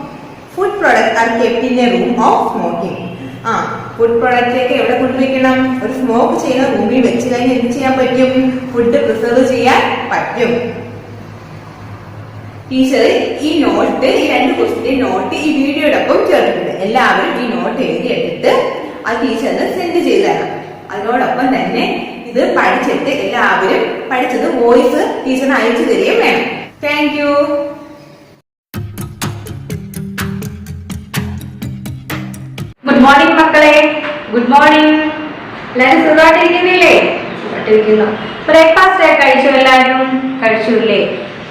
Food product are kept in a room of smoking. Food പ്രോഡക്റ്റിലേക്ക് എവിടെ കൊണ്ടുവയ്ക്കണം? ഒരു സ്മോക്ക് ചെയ്യുന്ന റൂമിൽ വെച്ച് കഴിഞ്ഞാൽ എന്ത് ചെയ്യാൻ പറ്റും? ഫുഡ് പ്രിസർവ് ചെയ്യാൻ പറ്റും. ടീച്ചർ ഈ നോട്ട്, ഈ 2 ക്വസ്റ്റിന്റെ നോട്ട് ഈ വീഡിയോടൊപ്പം ചേർത്തിട്ടുണ്ട്. എല്ലാവരും ഈ നോട്ട് എഴുതി എടുത്തിട്ട് ആ ടീച്ചറിന് സെൻഡ് ചെയ്ത് തരണം. അതിനോടൊപ്പം തന്നെ ഇത് പഠിച്ചിട്ട് എല്ലാവരും പഠിച്ചത് വോയിസ് ടീച്ചറിന് അയച്ചു തരികയും വേണം. Thank you. ഗുഡ് മോർണിംഗ് മക്കളെ. Good morning. എല്ലാവരും സുഖമായിട്ടിരിക്കുന്നില്ലേ? സുഖമായിട്ടിരിക്കുന്നു. ബ്രേക്ക്ഫാസ്റ്റ് ഒക്കെ കഴിച്ചു? എല്ലാവരും കഴിച്ചില്ലേ?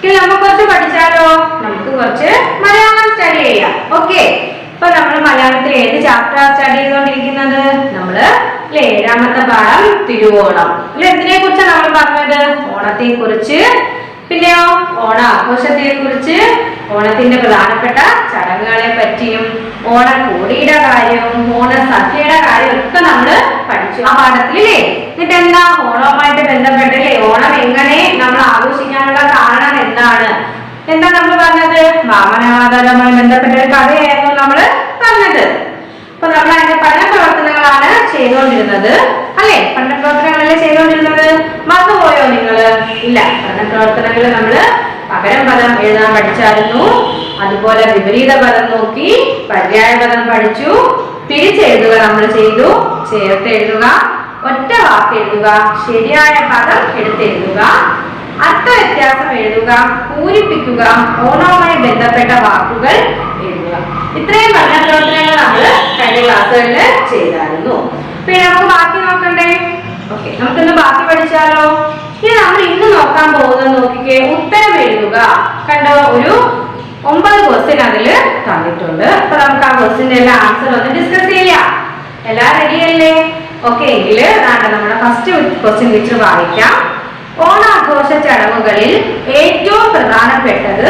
നമുക്ക് കുറച്ച് പഠിച്ചാലോ? നമുക്ക് കുറച്ച് മലയാളം സ്റ്റഡി ചെയ്യാം. ഓക്കെ. ഇപ്പൊ നമ്മൾ മലയാളത്തിൽ ഏത് ചാപ്റ്റർ സ്റ്റഡി ചെയ്തുകൊണ്ടിരിക്കുന്നത്? നമ്മള് 7ാമത്തെ പാഠം തിരുവോണം. എന്തിനെ കുറിച്ചാണ് നമ്മൾ പറഞ്ഞത്? ഓണത്തെ കുറിച്ച്, പിന്നെയോ ഓണാഘോഷത്തെ കുറിച്ച്, ഓണത്തിന്റെ പ്രധാനപ്പെട്ട ചടങ്ങുകളെ പറ്റിയും ഓണക്കോടിയുടെ കാര്യവും ഓണസദ്യയുടെ കാര്യവും ഒക്കെ നമ്മള് പഠിച്ചു ആ പാഠത്തിലല്ലേ. എന്നിട്ട് എന്താ ഓണവുമായിട്ട് ബന്ധപ്പെട്ടല്ലേ? ഓണം എങ്ങനെ നമ്മൾ ആഘോഷിക്കാനുള്ള കാരണം എന്താണ് നമ്മൾ പറഞ്ഞത്? വാമനാവതാരവുമായി ബന്ധപ്പെട്ട ഒരു കഥയായിരുന്നു നമ്മള് പറഞ്ഞത്. അപ്പൊ നമ്മൾ അതിന്റെ പഠന പ്രവർത്തനങ്ങളാണ് ചെയ്തുകൊണ്ടിരുന്നത് അല്ലെ? പഠന പ്രവർത്തനങ്ങളല്ലേ ചെയ്തുകൊണ്ടിരുന്നത്? മറന്നുപോയോ നിങ്ങള്? ഇല്ല. പഠന പ്രവർത്തനങ്ങൾ നമ്മള് പകരം പദം എഴുതാൻ പഠിച്ചായിരുന്നു. അതുപോലെ വിപരീത പദം നോക്കി, പര്യായ പദം പഠിച്ചു, പിരിച്ചെഴുതുക നമ്മൾ ചെയ്തു, ചേർത്ത് എഴുതുക, ഒറ്റ വാക്ക് എഴുതുക, ശരിയായ പദം എടുത്തെഴുതുക, അർത്ഥ വ്യത്യാസം എഴുതുക, പൂരിപ്പിക്കുക, ഓണവുമായി ബന്ധപ്പെട്ട വാക്കുകൾ എഴുതുക. ഇത്രയും പഠന പ്രവർത്തനങ്ങൾ നമ്മൾ കഴിഞ്ഞ ക്ലാസ്സുകളിൽ ചെയ്തായിരുന്നു. പിന്നെ നമുക്ക് ബാക്കി നോക്കണ്ടേ? ഓക്കെ, നമുക്കിന്ന് ബാക്കി പഠിച്ചാലോ? ഇനി നമ്മൾ ഇന്ന് നോക്കാൻ പോകുന്നത് നോക്കിക്കേ, ഉത്തരം എഴുതുക. കണ്ടോ, ഒരു 9 ക്വസ്റ്റ്യൻ അതിൽ തന്നിട്ടുണ്ട്. അപ്പൊ നമുക്ക് ആ ക്വസ്റ്റ്യന്റെ എല്ലാ ആൻസർ ഒന്ന് ഡിസ്കസ് ചെയ്യാം. എല്ലാം റെഡി അല്ലേ? ഓക്കെ, എങ്കിൽ നമ്മുടെ ഫസ്റ്റ് ക്വസ്റ്റ്യൻ ടീച്ചർ വായിക്കാം. ഓണാഘോഷ ചടങ്ങുകളിൽ ഏറ്റവും പ്രധാനപ്പെട്ടത്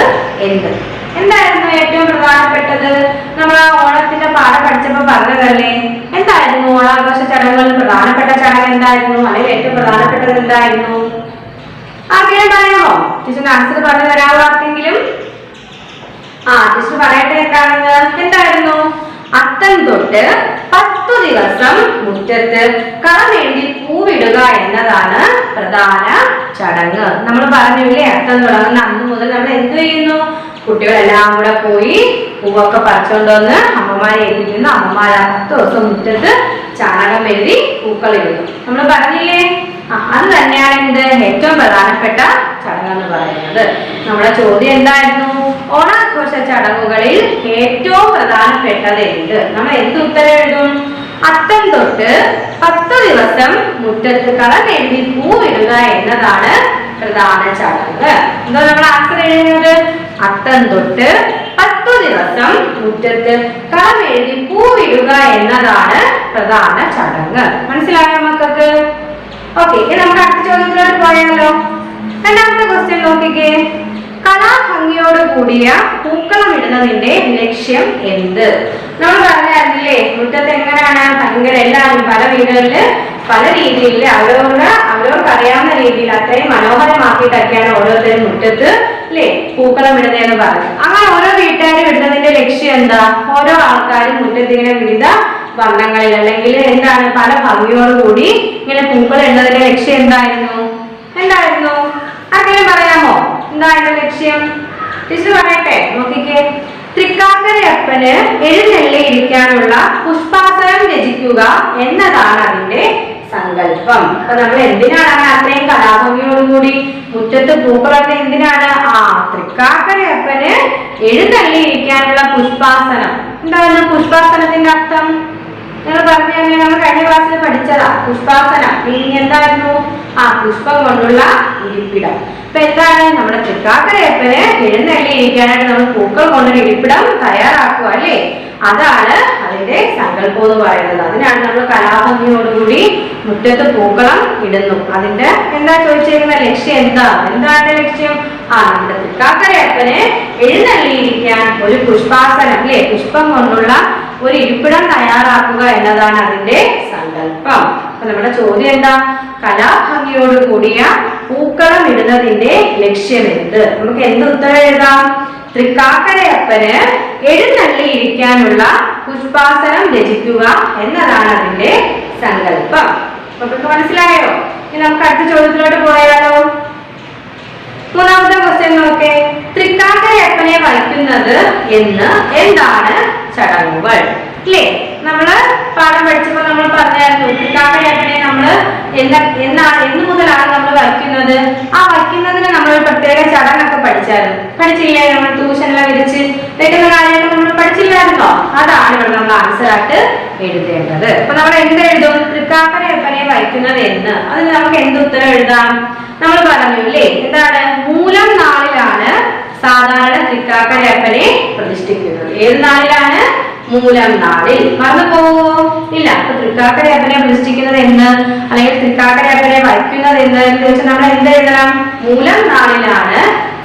എന്ത്? എന്തായിരുന്നു ഏറ്റവും പ്രധാനപ്പെട്ടത്? നമ്മൾ ആ ഓണത്തിന്റെ പാഠം പഠിച്ചപ്പോ പറഞ്ഞതല്ലേ? എന്തായിരുന്നു ഓണാഘോഷ ചടങ്ങുകളിൽ പ്രധാനപ്പെട്ട ചടങ്ങ് എന്തായിരുന്നു? അല്ലെങ്കിൽ ഏറ്റവും പ്രധാനപ്പെട്ടത് എന്തായിരുന്നു? ആർക്കെങ്കിലും പറയാമോ? ടീച്ചറിന്റെ ആൻസർ പറഞ്ഞു തരാമോ ആർക്കെങ്കിലും? ടീച്ചർ പറയട്ടെ എന്താണെന്ന്. എന്തായിരുന്നു? അത്തം തൊട്ട് 10 ദിവസം മുറ്റത്ത് കളമേണ്ടി പൂവിടുക എന്നതാണ് പ്രധാന ചടങ്ങ്. നമ്മൾ പറഞ്ഞില്ലേ, അത്തം തുടങ്ങുന്ന അന്ന് മുതൽ നമ്മൾ എന്ത് ചെയ്യുന്നു? കുട്ടികളെല്ലാം കൂടെ പോയി പൂവൊക്കെ പറിച്ചുകൊണ്ട് വന്ന് അമ്മമാരെ ഏൽപ്പിക്കുന്നു. അമ്മമാർ 10 ദിവസം മുറ്റത്ത് ചാണകം എഴുതി പൂക്കൾ ഇടുന്നു. നമ്മൾ പറഞ്ഞില്ലേ? അത് തന്നെയാണ് എന്ത് ഏറ്റവും പ്രധാനപ്പെട്ട ചടങ്ങ് എന്ന് പറയുന്നത്. നമ്മുടെ ചോദ്യം എന്തായിരുന്നു? ഓണാഘോഷ ചടങ്ങുകളിൽ ഏറ്റവും പ്രധാനപ്പെട്ടത് എന്ത്? നമ്മൾ എന്ത് ഉത്തരം എഴുതും? അത്തം തൊട്ട് 10 ദിവസം മുറ്റത്ത് കളം എഴുതി പൂവിടുക എന്നതാണ് പ്രധാന ചടങ്ങ്. എന്താ നമ്മൾ ആൻസർ എഴുതുന്നത്? അത്തം തൊട്ട് 10 ദിവസം മുറ്റത്ത് കളം എഴുതി പൂവിടുക എന്നതാണ് പ്രധാന ചടങ്ങ്. മനസ്സിലായോ മക്കൾക്ക്? ഓക്കെ, ഇനി നമുക്ക് അടുത്ത ചോദ്യത്തിലോട്ട് പോയാലോ. രണ്ടാമത്തെ ക്വസ്റ്റ്യൻ നോക്കിക്കേ. കലാഭംഗിയോട് കൂടിയ പൂക്കളം ഇടുന്നതിന്റെ ലക്ഷ്യം എന്ത്? നമ്മൾ പറഞ്ഞായിരുന്നില്ലേ, മുറ്റത്ത് എങ്ങനെയാണ് ഭയങ്കര എല്ലാവരും പല വീടുകളില് പല രീതിയിൽ അവരവർക്ക് അറിയാവുന്ന രീതിയിൽ അത്രയും മനോഹരമാക്കിയിട്ടൊക്കെയാണ് ഓരോരുത്തരും മുറ്റത്ത് അല്ലേ പൂക്കളം ഇടുന്നതെന്ന് പറഞ്ഞു. അങ്ങനെ ഓരോ വീട്ടുകാരും ഇടുന്നതിന്റെ ലക്ഷ്യം എന്താ? ഓരോ ആൾക്കാരും മുറ്റത്ത് ഇങ്ങനെ വിവിധ വർണ്ണങ്ങളിൽ അല്ലെങ്കിൽ എന്താണ് പല ഭംഗിയോടുകൂടി ഇങ്ങനെ പൂക്കൾ ഇടുന്നതിന്റെ ലക്ഷ്യം എന്തായിരുന്നു? ആർക്കെങ്കിലും പറയാമോ എന്തായിരുന്നു ലക്ഷ്യം? ടീച്ചർ പറയട്ടെ, നോക്കിക്കേ. തൃക്കാക്കരയപ്പന് എഴുന്നള്ളി ഇരിക്കാനുള്ള പുഷ്പാസനം രചിക്കുക എന്നതാണ് അതിന്റെ സങ്കല്പം. അപ്പൊ നമ്മൾ എന്തിനാണ് അത്രയും കലാഭംഗിയോടുകൂടി മുറ്റത്ത് പൂക്കളൊക്കെ എന്തിനാണ്? തൃക്കാക്കരയപ്പന് എഴുന്നള്ളി ഇരിക്കാനുള്ള പുഷ്പാസനം. എന്താണ് പുഷ്പാസനത്തിന്റെ അർത്ഥം? നിങ്ങൾ പറഞ്ഞു തന്നെ, നമ്മൾ കഴിഞ്ഞ ക്ലാസ്സിൽ പഠിച്ചതാ. പുഷ്പാസനം എന്തായിരുന്നു? പുഷ്പം കൊണ്ടുള്ള ഇരിപ്പിടം. അപ്പൊ എന്താണ്? നമ്മുടെ തൃക്കാക്കരയപ്പന് എഴുന്നള്ളി ഇരിക്കാനായിട്ട് നമ്മൾ പൂക്കൾ കൊണ്ടൊരു ഇരിപ്പിടം തയ്യാറാക്കുക അല്ലേ? അതാണ് അതിന്റെ സങ്കല്പം എന്ന് പറയുന്നത്. അതിനാണ് നമ്മൾ കലാഭംഗിയോടുകൂടി മുറ്റത്ത് പൂക്കളം ഇടുന്നു. അതിന്റെ എന്താ ചോദിച്ചിരിക്കുന്ന ലക്ഷ്യം എന്താണ് ലക്ഷ്യം? നമ്മുടെ തൃക്കാക്കരയപ്പന് എഴുന്നള്ളിയിരിക്കാൻ ഒരു പുഷ്പാസനം അല്ലെ പുഷ്പം കൊണ്ടുള്ള ഒരു ഇരിപ്പിടം തയ്യാറാക്കുക എന്നതാണ് അതിന്റെ സങ്കല്പം. അപ്പൊ നമ്മുടെ ചോദ്യം എന്താ? കലാഭംഗിയോട് കൂടിയ പൂക്കളം ഇടുന്നതിന്റെ ലക്ഷ്യം എന്ത്? നമുക്ക് എന്ത് ഉത്തരം എഴുതാം? തൃക്കാക്കരയപ്പന് എഴുന്നള്ളി ഇരിക്കാനുള്ള പുഷ്പാസനം രചിക്കുക എന്നതാണ് അതിന്റെ സങ്കല്പം. നമുക്ക് മനസ്സിലായോ? ഇനി നമുക്ക് അടുത്ത ചോദ്യത്തിലോട്ട് പോയാലോ. മൂന്നാമത്തെ ക്വസ്റ്റ്യൻ നോക്കേ. തൃക്കാക്കരയപ്പനെ വഹിക്കുന്നത് എന്താണ് ചടങ്ങുകൾ അല്ലേ? നമ്മള് പാഠം പഠിച്ചപ്പോ നമ്മൾ പറഞ്ഞായിരുന്നു തൃക്കാക്കരയപ്പനെ നമ്മൾ എന്ന് മുതലാണ് നമ്മൾ വഹിക്കുന്നത്. വഹിക്കുന്നതിന് നമ്മൾ പ്രത്യേക ചടങ്ങൊക്കെ പഠിച്ചില്ലേ? നമ്മൾ ട്യൂഷനെല്ലാം വിരിച്ച് വെക്കുന്ന കാര്യങ്ങൾ നമ്മൾ പഠിച്ചില്ലായിരുന്നോ? അതാണ് ഇവിടെ നമ്മൾ ആൻസർ ആയിട്ട് എഴുതേണ്ടത്. അപ്പൊ നമ്മൾ എന്തെഴുതും? തൃക്കാക്കരയപ്പനെ വഹിക്കുന്നത് എന്ന്. അതിന് നമുക്ക് എന്ത് ഉത്തരം എഴുതാം? നമ്മൾ പറഞ്ഞു ഇല്ലേ, എന്താണ്? മൂലം നാളിലാണ് സാധാരണ തൃക്കാക്കരയപ്പനെ പ്രതിഷ്ഠിക്കുന്നത്. ഏത് നാളിലാണ്? മൂലം നാളിൽ. മറന്നു പോവോ? ഇല്ല. അപ്പൊ തൃക്കാക്കരയപ്പനെ പ്രതിഷ്ഠിക്കുന്നത് എന്ന് അല്ലെങ്കിൽ തൃക്കാക്കരയപ്പനെ വയ്ക്കുന്നത് എന്ന് ചോദിച്ചാൽ നമ്മൾ എന്തെഴുതണം? മൂലം നാളിലാണ്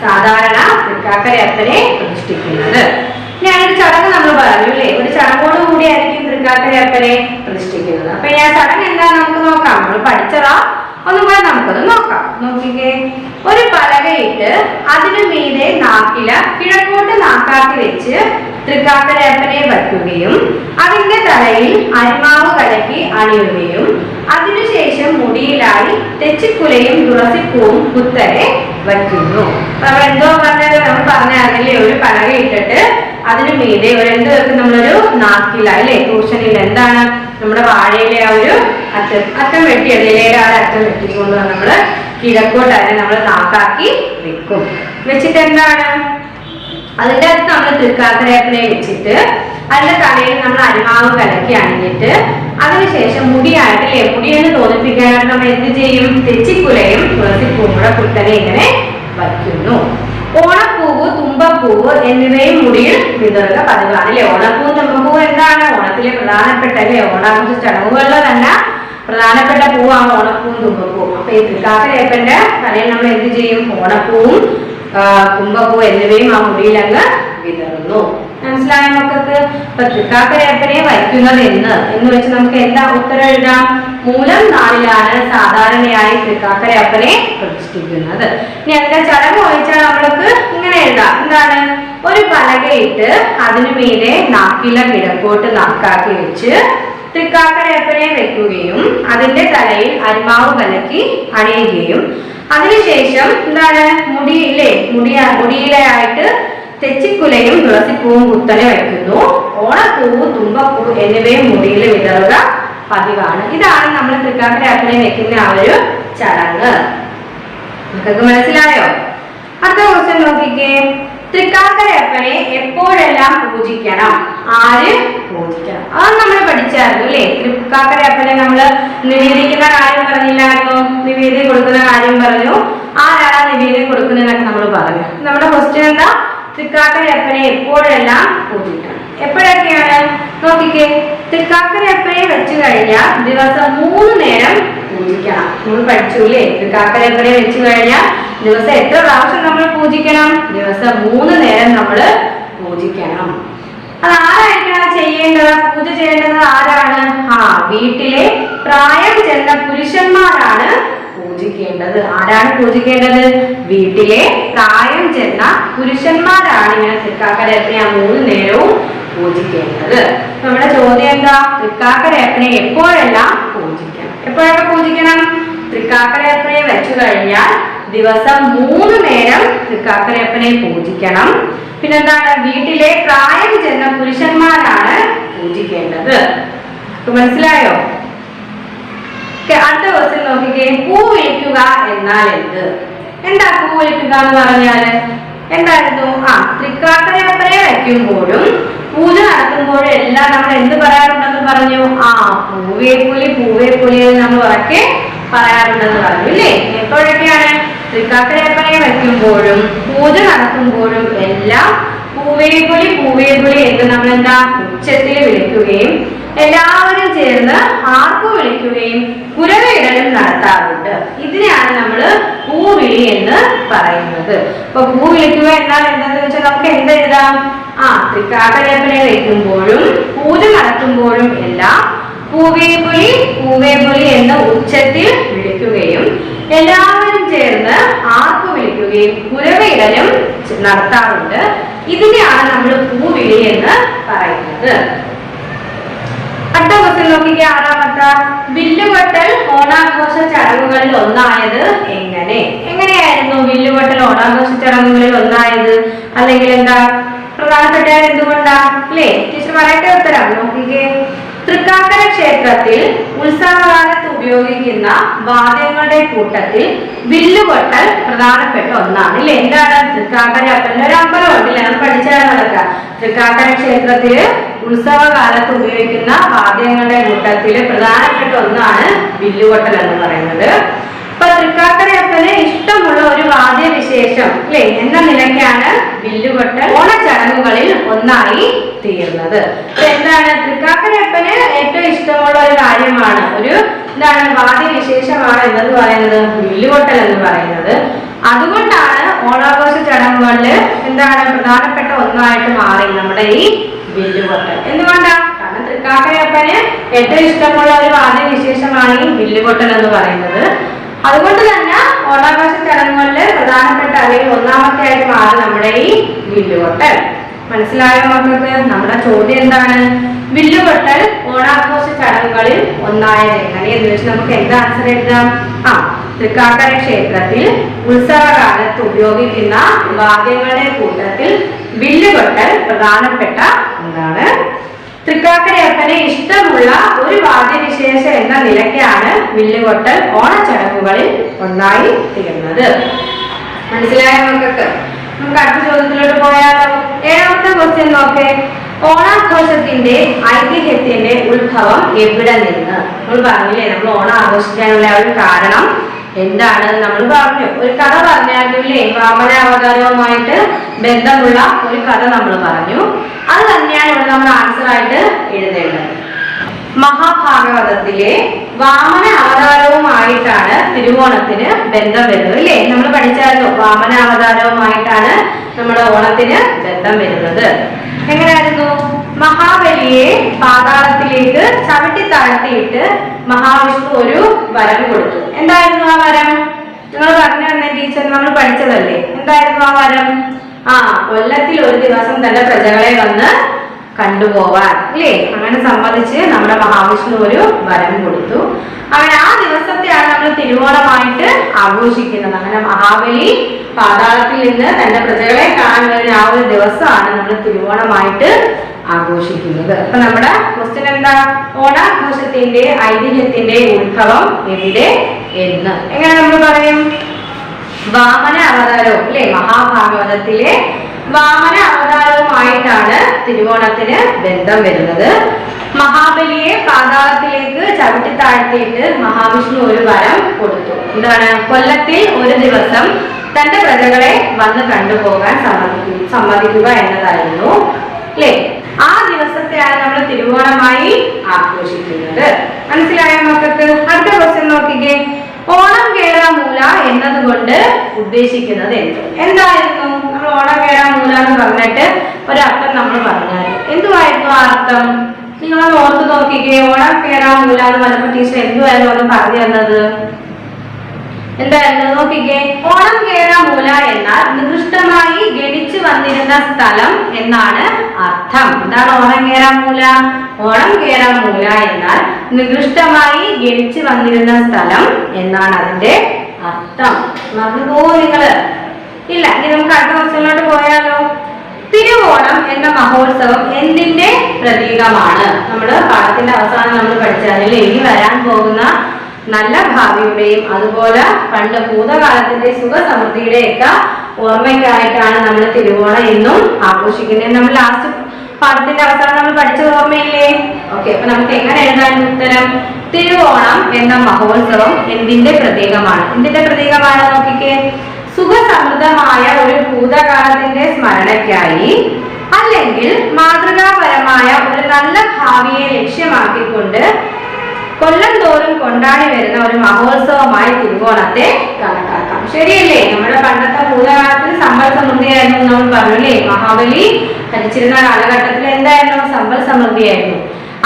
സാധാരണ തൃക്കാക്കരയപ്പനെ പ്രതിഷ്ഠിക്കുന്നത്. ഇനി അതിന്റെ ചടങ്ങ് നമ്മൾ പറഞ്ഞു അല്ലേ? ഒരു ചടങ്ങോട് കൂടിയായിരിക്കും തൃക്കാക്കരയപ്പനെ പ്രതിഷ്ഠിക്കുന്നത്. അപ്പൊ ഈ ചടങ്ങ് എന്താന്ന് നമുക്ക് നോക്കാം. നമ്മൾ പഠിച്ചതാ, ഒന്നും കൂടെ നമുക്കത് നോക്കാം. നോക്കിക്കേ. ഒരു പലകയിട്ട് അതിനു മീതെ നാക്കില കിഴക്കോട്ട് നാക്കാക്കി വെച്ച് തൃക്കാക്കരയപ്പനെ വയ്ക്കുകയും അതിന്റെ തലയിൽ അരിമാവ് കലക്കി അണിയുകയും അതിനുശേഷം മുടിയിലായി തെച്ചിക്കുലയും തുളസിപ്പൂവും കുത്തനെ വയ്ക്കുന്നു. നമ്മൾ എന്തോ പറഞ്ഞത്? നമ്മൾ പറഞ്ഞായിരുന്നില്ലേ, ഒരു പലക ഇട്ടിട്ട് അതിനു മീതെ എന്ത് വെക്കും? നമ്മളൊരു നാക്കില അല്ലെ ട്യൂഷനിൽ എന്താണ് നമ്മുടെ വാഴയിലെ ഒരു അറ്റം വെട്ടിയത്, ഇലയുടെ അറ്റം വെട്ടിക്കൊണ്ട് നമ്മള് കിഴക്കോട്ട് അതിനെ നമ്മൾ നാക്കാക്കി വെക്കും. വെച്ചിട്ട് എന്താണ് അതിന്റെ അകത്ത് നമ്മൾ തൃക്കാക്കരയപ്പനെ വെച്ചിട്ട് അതിന്റെ തലയിൽ നമ്മൾ അരിമാവ് കലക്കി അണിഞ്ഞിട്ട് അതിനുശേഷം മുടിയായിട്ടില്ലേ, മുടിയെന്ന് തോന്നിപ്പിക്കാനായിട്ട് നമ്മൾ എന്ത് ചെയ്യും? തെച്ചിക്കുലയും തുളസിപ്പൂവും കൂടെ കുത്തനെ ഇങ്ങനെ വയ്ക്കുന്നു. ഓണപ്പൂവ്, തുമ്പപ്പൂവ് എന്നിവയും മുടിയിൽ വിതറുക പതിവാണ് അല്ലെ? ഓണപ്പൂവും തുമ്പപ്പൂവും എന്താണ്? ഓണത്തിലെ പ്രധാനപ്പെട്ട അല്ലെ ഓണാഘോഷ ചടങ്ങുകളിലെ തന്നെ പ്രധാനപ്പെട്ട പൂവാണ് ഓണപ്പൂവും തുമ്പപ്പൂവും. അപ്പൊ അപ്പൊ ഈ തൃക്കാക്കരയപ്പന്റെ തലയിൽ നമ്മൾ എന്ത് ചെയ്യും? ഓണപ്പൂവും കുംഭപ്പൂവും എന്നിവയും ആ മുടിയിൽ അങ്ങ് വിതറുന്നു. മനസ്സിലായ മക്കൾക്ക്? അപ്പൊ തൃക്കാക്കരയപ്പനെ വയ്ക്കുന്നത് എന്ന് വെച്ച് നമുക്ക് എന്താ ഉത്തരം എഴുതാം? മൂലം നാളിലാണ് സാധാരണയായി തൃക്കാക്കരയപ്പനെ പ്രതിഷ്ഠിക്കുന്നത്. ഇനി അതിന്റെ ചടങ്ങ് ചോദിച്ചാൽ നമ്മൾക്ക് ഇങ്ങനെ എഴുതാം. എന്താണ്? ഒരു പലകയിട്ട് അതിനു മീതെ നാക്കില കിഴക്കോട്ട് നാക്കാക്കി വെച്ച് തൃക്കാക്കരയപ്പനെ വെക്കുകയും അതിന്റെ തലയിൽ അരിമാവ് കലക്കി അണിയുകയും അതിനുശേഷം എന്താണ്? മുടിയിലായിട്ട് തെച്ചിക്കുലയും തുളസിപ്പൂവും കുത്തനെ വയ്ക്കുന്നു. ഓണപ്പൂവ്, തുമ്പപ്പൂ എന്നിവയും മുടിയിൽ വിതറുക പതിവാണ്. ഇതാണ് നമ്മൾ തൃക്കാക്കരയപ്പനെ വെക്കുന്ന ആ ഒരു ചടങ്ങ്. നിങ്ങൾക്ക് മനസ്സിലായോ? അടുത്ത ക്വസ്റ്റ്യൻ നോക്കിക്കേ. തൃക്കാക്കരയപ്പനെ എപ്പോഴെല്ലാം പൂജിക്കണം? ആര് പൂജിക്കണം? അത് നമ്മൾ പഠിച്ചായിരുന്നു അല്ലേ? തൃക്കാക്കരയപ്പനെ നമ്മൾ നിവേദിക്കുന്ന കാര്യം പറഞ്ഞില്ലായിരുന്നു? നിവേദ്യം കൊടുക്കുന്ന കാര്യം പറഞ്ഞു. ആരാണ് നിവേദ്യം കൊടുക്കുന്നതെന്നൊക്കെ നമ്മൾ പറഞ്ഞു. നമ്മുടെ ക്വസ്റ്റ്യൻ എന്താ? തൃക്കാക്കരയപ്പനെ എപ്പോഴെല്ലാം പൂജിക്കണം? എപ്പോഴൊക്കെയാണ് നോക്കിക്കേ. തൃക്കാക്കരയപ്പനെ വെച്ചു കഴിഞ്ഞാൽ ദിവസം 3 നേരം പൂജിക്കണം. നമ്മൾ പഠിച്ചൂല്ലേ? തൃക്കാക്കരയപ്പനെ വെച്ചു കഴിഞ്ഞാൽ ദിവസം എത്ര പ്രാവശ്യം നമ്മൾ പൂജിക്കണം? ദിവസം 3 നേരം നമ്മൾ പൂജിക്കണം. അത് ആരായിരിക്കണം ചെയ്യേണ്ടത്? പൂജ ചെയ്യേണ്ടത് ആരാണ്? വീട്ടിലെ പ്രായം ചെന്ന പുരുഷന്മാരാണ് പൂജിക്കേണ്ടത്. ആരാണ് പൂജിക്കേണ്ടത്? വീട്ടിലെ പ്രായം ചെന്ന പുരുഷന്മാരാണ് ഇങ്ങനെ തൃക്കാക്കരയപ്പനെ 3 നേരവും പൂജിക്കേണ്ടത്. നമ്മുടെ ചോദ്യം എന്താ? തൃക്കാക്കരയപ്പനെ എപ്പോഴെല്ലാം പൂജിക്കണം? എപ്പോഴൊക്കെ പൂജിക്കണം? തൃക്കാക്കരയപ്പനെ വെച്ചു കഴിഞ്ഞാൽ ദിവസം 3 നേരം തൃക്കാക്കരയപ്പനെ പൂജിക്കണം. പിന്നെന്താണ്? വീട്ടിലെ പ്രായം ചെന്ന പുരുഷന്മാരാണ് പൂജിക്കേണ്ടത്. മനസ്സിലായോ? അടുത്ത ക്വസ്റ്റ്യൻ നോക്കിക്കേ. പൂ വിളിക്കുക എന്നാൽ എന്ത്? എന്താ പൂ വിളിക്കുക എന്ന് പറഞ്ഞാല്? എന്തായിരുന്നു? തൃക്കാക്കരയപ്പനെ വയ്ക്കുമ്പോഴും പൂജ നടത്തുമ്പോഴും എല്ലാം നമ്മൾ എന്ത് പറയാറുണ്ടെന്ന് പറഞ്ഞു? പൂവേ പുലി പൂവേ പുലി എന്ന് നമ്മൾ ഉറക്കെ പറയാറുണ്ടെന്ന് പറഞ്ഞു ഇല്ലേ? എപ്പോഴൊക്കെയാണ്? തൃക്കാക്കരയപ്പനെ വയ്ക്കുമ്പോഴും പൂജ നടത്തുമ്പോഴും എല്ലാം പൂവേ പുലി എന്ന് നമ്മൾ എന്താ ഉച്ചത്തിൽ വിളിക്കുകയും എല്ലാവരും ചേർന്ന് ആർപ്പു വിളിക്കുകയും കുരവയിടലും നടത്താറുണ്ട്. ഇതിനെയാണ് നമ്മൾ പൂവിളി എന്ന് പറയുന്നത്. അപ്പൊ പൂ വിളിക്കുക എന്നാൽ എന്താന്ന് വെച്ചാൽ നമുക്ക് എന്തെഴുതാം? തൃക്കാക്കരയപ്പനെ വയ്ക്കുമ്പോഴും പൂജ നടത്തുമ്പോഴും എല്ലാം പൂവേ പുലി എന്ന് ഉച്ചത്തിൽ വിളിക്കുകയും എല്ലാവരും ചേർന്ന് ആർപ്പു വിളിക്കുകയും കുരവയിടലും നടത്താറുണ്ട്. ഇതിനെയാണ് നമ്മൾ പൂവിളി എന്ന് പറയുന്നത്. അടുത്ത ക്വസ്റ്റ്യൻ നോക്കിക്കേ. 6ാമത്തെ. വില്ലുകൊട്ടൽ ഓണാഘോഷ ചടങ്ങുകളിൽ ഒന്നായത് എങ്ങനെയായിരുന്നു വില്ലുകൊട്ടൽ ഓണാഘോഷ ചടങ്ങുകളിൽ ഒന്നായത്? അല്ലെങ്കിൽ എന്താ പ്രധാനപ്പെട്ട എന്തുകൊണ്ടാ അല്ലേ? ടീച്ചർ പറയട്ടെ ഉത്തരം. നോക്കിക്കേ. തൃക്കാക്കര ക്ഷേത്രത്തിൽ ഉത്സവകാലത്ത് ഉപയോഗിക്കുന്ന വാദ്യങ്ങളുടെ കൂട്ടത്തിൽ വില്ലുകൊട്ടൽ പ്രധാനപ്പെട്ട ഒന്നാണ് അല്ലേ? എന്താണ്? തൃക്കാക്കരയപ്പന്റെ ഒരു അമ്പലം ഉണ്ടല്ലേ? നമ്മൾ പഠിച്ചാൽ നടക്കുക. തൃക്കാക്കര ക്ഷേത്രത്തില് ഉത്സവകാലത്ത് ഉപയോഗിക്കുന്ന വാദ്യങ്ങളുടെ കൂട്ടത്തില് പ്രധാനപ്പെട്ട ഒന്നാണ് വില്ലുകൊട്ടൽ എന്ന് പറയുന്നത്. അപ്പൊ തൃക്കാക്കരയപ്പന് ഇഷ്ടമുള്ള ഒരു വാദ്യവിശേഷം അല്ലെ എന്ന നിലയ്ക്കാണ് വില്ലുകൊട്ടൽ ഓണച്ചടങ്ങുകളിൽ ഒന്നായി തീർന്നത്. എന്താണ്? തൃക്കാക്കരയപ്പന് ഏറ്റവും ഇഷ്ടമുള്ള ഒരു കാര്യമാണ്, ഒരു വാദ്യവിശേഷമാണ് എന്നത് പറയുന്നത് വില്ലുകൊട്ടൽ എന്ന് പറയുന്നത്. അതുകൊണ്ടാണ് ഓണാഘോഷ ചടങ്ങുകളിൽ പ്രധാനപ്പെട്ട ഒന്നായിട്ട് മാറി നമ്മുടെ ഈ വില്ലുകൊട്ടൽ. എന്തുകൊണ്ടാണ്? കാരണം തൃക്കാക്കരയപ്പന് ഏറ്റവും ഇഷ്ടമുള്ള ഒരു വാദ്യവിശേഷമാണ് ഈ വില്ലുകൊട്ടൽ എന്ന് പറയുന്നത്. അതുകൊണ്ട് തന്നെ ഓണാഘോഷ ചടങ്ങുകളിൽ പ്രധാനപ്പെട്ട അല്ലെങ്കിൽ ഒന്നാമത്തെ ആയിട്ട് മാറി നമ്മുടെ ഈ വില്ലുകൊട്ടൽ. മനസ്സിലായോ മക്കൾക്ക്? നമ്മുടെ ചോദ്യം എന്താണ്? വില്ലുകൊട്ടൽ ഓണാഘോഷ ചടങ്ങുകളിൽ ഒന്നായത് എന്ന് വെച്ചാൽ നമുക്ക് എന്താ ആൻസർ എഴുതാം? തൃക്കാക്കര ക്ഷേത്രത്തിൽ ഉത്സവകാലത്ത് ഉപയോഗിക്കുന്ന വാദ്യങ്ങളുടെ കൂട്ടത്തിൽ വില്ലുകൊട്ടൽ പ്രധാനപ്പെട്ട ഒന്നാണ്. തൃക്കാക്കരയപ്പനെ ഇഷ്ടമുള്ള ഒരു വാദ്യവിശേഷം എന്ന നിലയ്ക്കാണ് വില്ലുകൊട്ടൽ ഓണച്ചടങ്ങുകളിൽ ഒന്നായി തീർന്നത്. മനസ്സിലായ മക്കൾക്ക്? നമുക്ക് അടുത്ത ചോദ്യത്തിലോട്ട് പോയാലോ? 7ാമത്തെ ക്വസ്റ്റ്യൻ നോക്കേ. ഓണാഘോഷത്തിന്റെ ഐതിഹ്യത്തിന്റെ ഉത്ഭവം എവിടെ നിന്ന്? നമ്മൾ പറഞ്ഞില്ലേ, നമ്മൾ ഓണം ആഘോഷിക്കാനുള്ള ഒരു കാരണം എന്താണ് നമ്മൾ പറഞ്ഞു. ഒരു കഥ പറഞ്ഞായിരുന്നില്ലേ? വാമനാവതാരവുമായിട്ട് ബന്ധമുള്ള ഒരു കഥ നമ്മൾ പറഞ്ഞു. അത് തന്നെയാണ് ഇവിടെ നമ്മൾ ആൻസർ ആയിട്ട് എഴുതേണ്ടത്. മഹാഭാഗവതത്തിലെ വാമന അവതാരവുമായിട്ടാണ് തിരുവോണത്തിന് ബന്ധം വരുന്നത് അല്ലേ? നമ്മൾ പഠിച്ചായിരുന്നു വാമന അവതാരവുമായിട്ടാണ് നമ്മുടെ ഓണത്തിന് ബന്ധം വരുന്നത്. എങ്ങനെയായിരുന്നു? മഹാബലിയെ പാതാളത്തിലേക്ക് ചവിട്ടി താഴ്ത്തിയിട്ട് മഹാവിഷ്ണു ഒരു വരം കൊടുത്തു. എന്തായിരുന്നു ആ വരം? നിങ്ങൾ പറഞ്ഞു തന്നെ ടീച്ചർ, നമ്മൾ പഠിച്ചതല്ലേ. എന്തായിരുന്നു ആ വരം? കൊല്ലത്തിൽ ഒരു ദിവസം തന്റെ പ്രജകളെ വന്ന് കണ്ടുപോവാൻ അല്ലേ? അങ്ങനെ സമ്മതിച്ച് നമ്മുടെ മഹാവിഷ്ണു ഒരു വരം കൊടുത്തു. അങ്ങനെ ആ ദിവസത്തെയാണ് നമ്മൾ തിരുവോണമായിട്ട് ആഘോഷിക്കുന്നത്. അങ്ങനെ മഹാബലി പാതാളത്തിൽ നിന്ന് തന്റെ പ്രജകളെ കാണാൻ വരുന്ന ആ ഒരു ദിവസമാണ് നമ്മൾ തിരുവോണമായിട്ട് ആഘോഷിക്കുന്നത്. അപ്പൊ നമ്മുടെ ക്വസ്റ്റ്യൻ എന്താ? ഓണാഘോഷത്തിന്റെ ഐതിഹ്യത്തിന്റെ ഉത്ഭവം എവിടെ എന്ന് എങ്ങനെ നമ്മൾ പറയും? വാമന അവതാരവും അല്ലെ? മഹാഭാഗവതത്തിലെ വാമന അവതാരവുമായിട്ടാണ് തിരുവോണത്തിന് ബന്ധം വരുന്നത്. മഹാബലിയെ പാതാളത്തിലേക്ക് ചവിട്ടി താഴ്ത്തിയിട്ട് മഹാവിഷ്ണു ഒരു വരം കൊടുത്തു. എന്താണ്? കൊല്ലത്തിൽ ഒരു ദിവസം തന്റെ പ്രജകളെ വന്ന് കണ്ടുപോകാൻ സമ്മതിക്കുക എന്നതായിരുന്നു അല്ലേ? ആ ദിവസത്തെയാണ് നമ്മൾ തിരുവോണമായി ആഘോഷിക്കുന്നത്. മനസ്സിലായ മക്കൾക്ക്? അടുത്ത ക്വസ്റ്റ്യൻ നോക്കിക്കേ. ഓണം കേറാമൂല എന്നതുകൊണ്ട് ഉദ്ദേശിക്കുന്നത് എന്ത്? എന്തായിരുന്നു? നമ്മൾ ഓണം കേറാമൂല എന്ന് പറഞ്ഞിട്ട് ഒരർത്ഥം നമ്മൾ പറഞ്ഞായിരുന്നു. എന്തുവായിരുന്നു ആ അർത്ഥം? നിങ്ങളൊന്ന് ഓർത്ത് നോക്കിക്കേ. ഓണം കേറാമൂല എന്ന് പറഞ്ഞപ്പോൾ ടീച്ചർ എന്തുവായിരുന്നു അത് പറഞ്ഞു തന്നത്? എന്തായിരുന്നു? നോക്കിക്കേ. ഓണം കേറാമൂല എന്നാൽ നികൃഷ്ടമായി ഗണിച്ചു വന്നിരുന്ന സ്ഥലം എന്നാണ് അർത്ഥം. എന്താണ് ഓണം കേറാമൂല? ഓണം കേറാമൂല എന്നാൽ നികൃഷ്ടമായി ഗണിച്ചു വന്നിരുന്ന സ്ഥലം എന്നാണ് അതിന്റെ അർത്ഥം. മറന്നുപോ നിങ്ങള്? ഇല്ല. ഇനി നമുക്ക് അടുത്ത ക്വസ്റ്റ്യനിലോട്ട് പോയാലോ? തിരുവോണം എന്ന മഹോത്സവം എന്തിന്റെ പ്രതീകമാണ്? നമ്മള് പാഠത്തിന്റെ അവസാനം നമ്മൾ പഠിച്ചതിൽ ഇനി വരാൻ പോകുന്ന നല്ല ഭാവിയുടെയും അതുപോലെ പണ്ട് ഭൂതകാലത്തിന്റെ സുഖസമൃദ്ധിയുടെ ഒക്കെ ഓർമ്മയ്ക്കായിട്ടാണ് നമ്മൾ തിരുവോണം എന്നും ആഘോഷിക്കുന്നത്. നമ്മൾ ലാസ്റ്റ് പാഠത്തിന്റെ അവസാനം നമ്മൾ പഠിച്ചത് ഓർമ്മയില്ലേ? ഓക്കെ. അപ്പൊ നമുക്ക് എങ്ങനെ എഴുതാൻ ഉത്തരം? തിരുവോണം എന്ന മഹോത്സവം എന്തിന്റെ പ്രതീകമാണ്? എന്തിന്റെ പ്രതീകമാണ്? നോക്കിക്കേ. സുഖസമൃദ്ധമായ ഒരു ഭൂതകാലത്തിന്റെ സ്മരണയ്ക്കായി അല്ലെങ്കിൽ മാതൃകാപരമായ ഒരു നല്ല ഭാവിയെ ലക്ഷ്യമാക്കിക്കൊണ്ട് കൊല്ലം തോറും കൊണ്ടാടി വരുന്ന ഒരു മഹോത്സവമായി തിരുവോണത്തെ കണക്കാക്കാം. ശരിയല്ലേ? നമ്മുടെ പണ്ടത്തെ ഭൂതകാലത്തിൽ സമ്പൽ സമൃദ്ധിയായിരുന്നു നമ്മൾ പറഞ്ഞു അല്ലേ? മഹാബലി ഭരിച്ചിരുന്ന കാലഘട്ടത്തിൽ എന്തായിരുന്നു? സമ്പൽ സമൃദ്ധിയായിരുന്നു.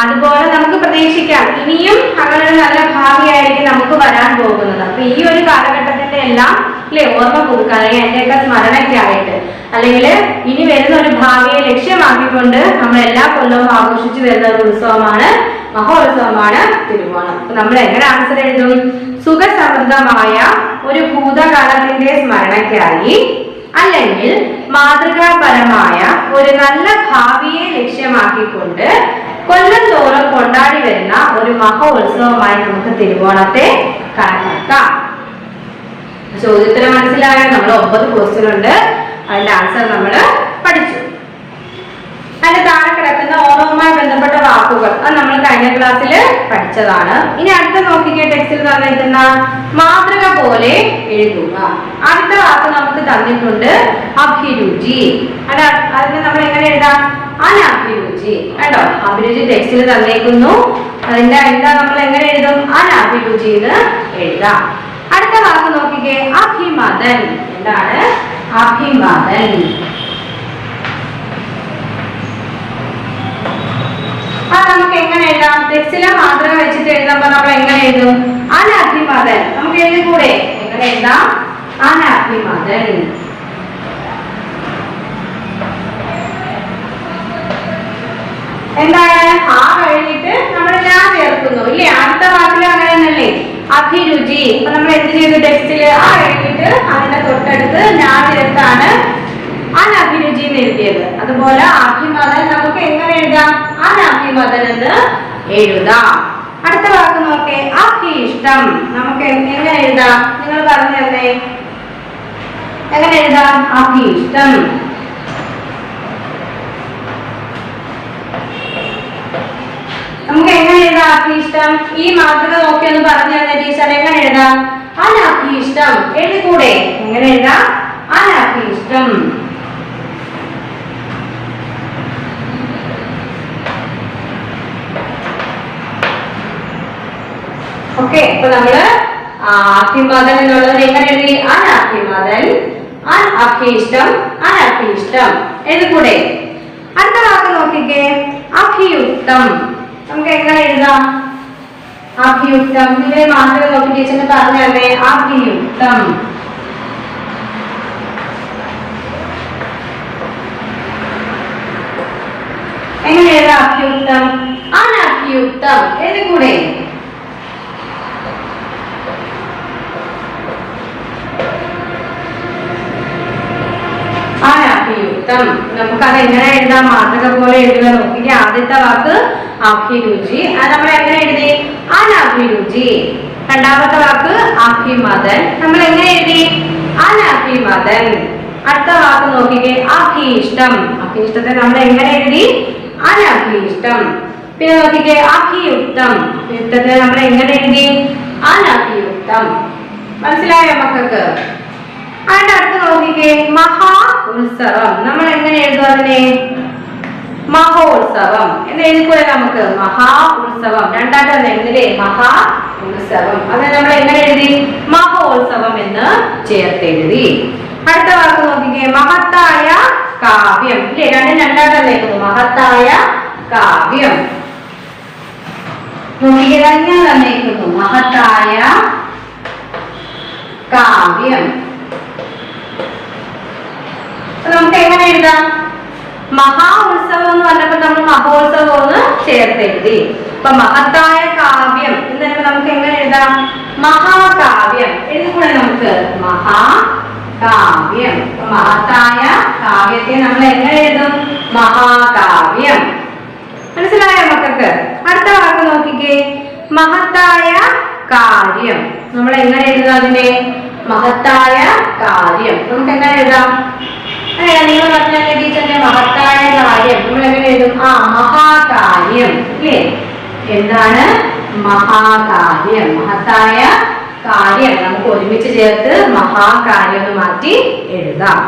അതുപോലെ നമുക്ക് പ്രതീക്ഷിക്കാം ഇനിയും അങ്ങനെ ഒരു നല്ല ഭാവിയായിരിക്കും നമുക്ക് വരാൻ പോകുന്നത്. അപ്പൊ ഈ ഒരു കാലഘട്ടത്തിന്റെ എല്ലാം അല്ലെ ഓർമ്മ പുതുക്കാൻ, അല്ലെങ്കിൽ എന്റെയൊക്കെ സ്മരണയ്ക്കായിട്ട്, അല്ലെങ്കിൽ ഇനി വരുന്ന ഒരു ഭാവിയെ ലക്ഷ്യമാക്കിക്കൊണ്ട് നമ്മൾ എല്ലാ കൊല്ലവും ആഘോഷിച്ചു വരുന്ന ഒരു ഉത്സവമാണ്, മഹോത്സവമാണ് തിരുവോണം. അപ്പൊ നമ്മൾ എങ്ങനെ ആൻസർ എഴുതും? സുഖസമൃദ്ധമായ ഒരു ഭൂതകാലത്തിന്റെ സ്മരണയ്ക്കായി അല്ലെങ്കിൽ മാതൃകാപരമായ ഒരു നല്ല ഭാവിയെ ലക്ഷ്യമാക്കിക്കൊണ്ട് കൊല്ലം തോറും കൊണ്ടാടി വരുന്ന ഒരു മഹോത്സവമായി നമുക്ക് തിരുവോണത്തെ കണക്കാക്കാം. ചോദ്യത്തിന് മനസ്സിലായോ? നമ്മൾ 9 ക്വസ്റ്റ്യൻ ഉണ്ട്. അതിന്റെ ആൻസർ നമ്മൾ പഠിച്ചു. അതിന്റെ താഴെ കിടക്കുന്ന ഓണവുമായി ബന്ധപ്പെട്ട വാക്കുകൾ അത് നമ്മൾ കഴിഞ്ഞ ക്ലാസ്സിൽ പഠിച്ചതാണ്. ഇനി അടുത്ത നോക്കിക്കേ. ടെക്സ്റ്റിൽ തന്നിരിക്കുന്ന മാതൃക പോലെ എഴുതുക. അടുത്ത വാക്ക് നമുക്ക് തന്നിട്ടുണ്ട് അഭിരുചി. അതിന് നമ്മൾ എങ്ങനെ എഴുതാം? അനഭിരുചി. കണ്ടോ? അഭിരുചി ടെക്സ്റ്റിൽ തന്നേക്കുന്നു. അതിന്റെ എന്താ നമ്മൾ എങ്ങനെ എഴുതും? അനഭിരുചി എന്ന് എഴുതാം. അടുത്ത വാക്ക് നോക്കിക്കേ. അഭിമതൻ. എന്താണ് അഭിമതൻ? അത് നമുക്ക് എങ്ങനെ എഴുതാം? ടെക്സ്റ്റിലെ മാതൃക വെച്ചിട്ട് എഴുതുമ്പോൾ നമ്മൾ എങ്ങനെ എഴുതും? അനഭിമതൻ. നമുക്ക് എഴുതിക്കൂടെ? എങ്ങനെ എഴുതാം? അനഭിമതൻ. എന്താണ്? ആ കഴിഞ്ഞിട്ട് നമ്മൾ ഞാൻ ചേർക്കുന്നു ഇല്ലേ? അടുത്ത വാക്കിൽ അങ്ങനെ തന്നെയല്ലേ? അഭിരുചി. അപ്പൊ നമ്മൾ എന്ത് ചെയ്തു? ടെക്സ്റ്റില് ആ എഴുതിയിട്ട് അതിന്റെ തൊട്ടടുത്ത് ഞാൻ ചേർത്താണ് അനഭിരുചി എന്ന് എഴുതിയത്. അതുപോലെ അഭിമതൻ നമുക്ക് എങ്ങനെ എഴുതാം? അനഭിമതൻ എന്ന് എഴുതാം. അടുത്ത വാക്ക് നോക്കേ. അഭിഷ്ടം. നമുക്ക് എങ്ങനെ എഴുതാം? നിങ്ങൾ പറഞ്ഞു തന്നെ. എങ്ങനെ എഴുതാം? അഭിഷ്ടം. നമുക്ക് എങ്ങനെ എഴുതാം അഭിഷ്ടം? ഈ മാതൃക നോക്കി ഒന്ന് പറഞ്ഞു തന്നെ ടീച്ചർ. എങ്ങനെ എഴുതാം? അനഭിഷ്ടം. എഴുതിക്കൂടെ? എങ്ങനെ എഴുതാം? അനഭിഷ്ടം. ഓക്കെ, അപ്പൊ നമ്മള് അഭിമതൻ എന്നുള്ളത് എങ്ങനെ എഴുതി? അനഭിമതൻ, അഭീഷ്ടം, അനഭീഷ്ടം എഴുതിക്കൂടെ? അടുത്ത വാക്ക് നോക്കിക്കേ, അഭിയുക്തം. നമുക്ക് എങ്ങനെ എഴുതാം? അഭിയുക്തം. ഇതിനെ മാത്രമേ നോക്കി ടീച്ചറിന് പറഞ്ഞു തന്നെ. അഭിയുക്തം. എങ്ങനെ എഴുതാം അഭിയുക്തം? അനഭിയുക്തം എഴുതിക്കൂടെ? അനഭിയുക്തം. നമുക്ക് അത് എങ്ങനെ എഴുതാം? മാതൃക പോലെ എഴുതുക. നോക്കിക്കേ, ആദ്യത്തെ വാക്ക് അഭിരുചി, അത് നമ്മൾ എങ്ങനെ എഴുതി? അനഭിരുചി. രണ്ടാമത്തെ വാക്ക് അഭിമതൻ, നമ്മൾ എങ്ങനെ എഴുതി? അനഭിമതൻ. അടുത്ത വാക്ക് നോക്കിക്കേ, അഭീഷ്ടം. അഭീഷ്ടത്തെ നമ്മൾ എങ്ങനെ എഴുതി? അനഭീഷ്ടം. പിന്നെ നോക്കിക്കേ, അഭിയുക്തം. അഭിയുക്തത്തെ നമ്മൾ എങ്ങനെ എഴുതി? അനഭിയുക്തം. മനസ്സിലായോ മക്കൾക്ക്? അതിന്റെ അടുത്ത് നോക്കിക്കേ, മഹാ ഉത്സവം. നമ്മൾ എങ്ങനെ എഴുതും അതിനെ? മഹോത്സവം എന്ന് എഴുതിക്കൂടെ നമുക്ക്? മഹാ ഉത്സവം. രണ്ടാമത്തെ എഴുതില്ലേ? മഹാ ഉത്സവം. അത് നമ്മൾ എങ്ങനെ എഴുതി? മഹോത്സവം എന്ന് ചേർത്തെഴുതി. അടുത്ത വാക്ക് നോക്കിക്കേ, മഹത്തായ കാവ്യം. ഇല്ലേ, രണ്ടാമത്തെ എഴുതുന്നു. മഹത്തായ കാവ്യം. നോക്കിക്കേ, ഞാൻ തന്നേക്കുന്നു. മഹത്തായ കാവ്യം. നമുക്ക് എങ്ങനെ എഴുതാം? മഹാ ഉത്സവം എന്ന് പറഞ്ഞപ്പോൾ നമ്മൾ മഹോത്സവം എന്ന് ചേർത്തെഴുതി. അപ്പൊ മഹത്തായ കാവ്യം എന്ന് പറയുമ്പോൾ നമുക്ക് എങ്ങനെ എഴുതാം? മഹാകാവ്യം എഴുതിക്കൂടെ നമുക്ക്? മഹാകാവ്യം. മഹത്തായ കാവ്യത്തെ നമ്മൾ എങ്ങനെ എഴുതും? മഹാകാവ്യം. മനസ്സിലായോ മക്കൾക്ക്? അടുത്ത വാക്ക് നോക്കിക്കേ, മഹത്തായ കാര്യം. നമ്മൾ എങ്ങനെ എഴുതാം അതിനെ? മഹത്തായ കാര്യം. നമുക്ക് എങ്ങനെ എഴുതാം? നിങ്ങൾ പറഞ്ഞ ടീച്ചറിന്റെ മഹത്തായ കാര്യം നമ്മൾ എങ്ങനെ എഴുതും? മഹാകാര്യം. അല്ലേ? എന്താണ് മഹാകാര്യം? മഹത്തായ കാര്യം നമുക്ക് ഒരുമിച്ച് ചേർത്ത് മഹാകാര്യം എന്ന് മാറ്റി എഴുതാം.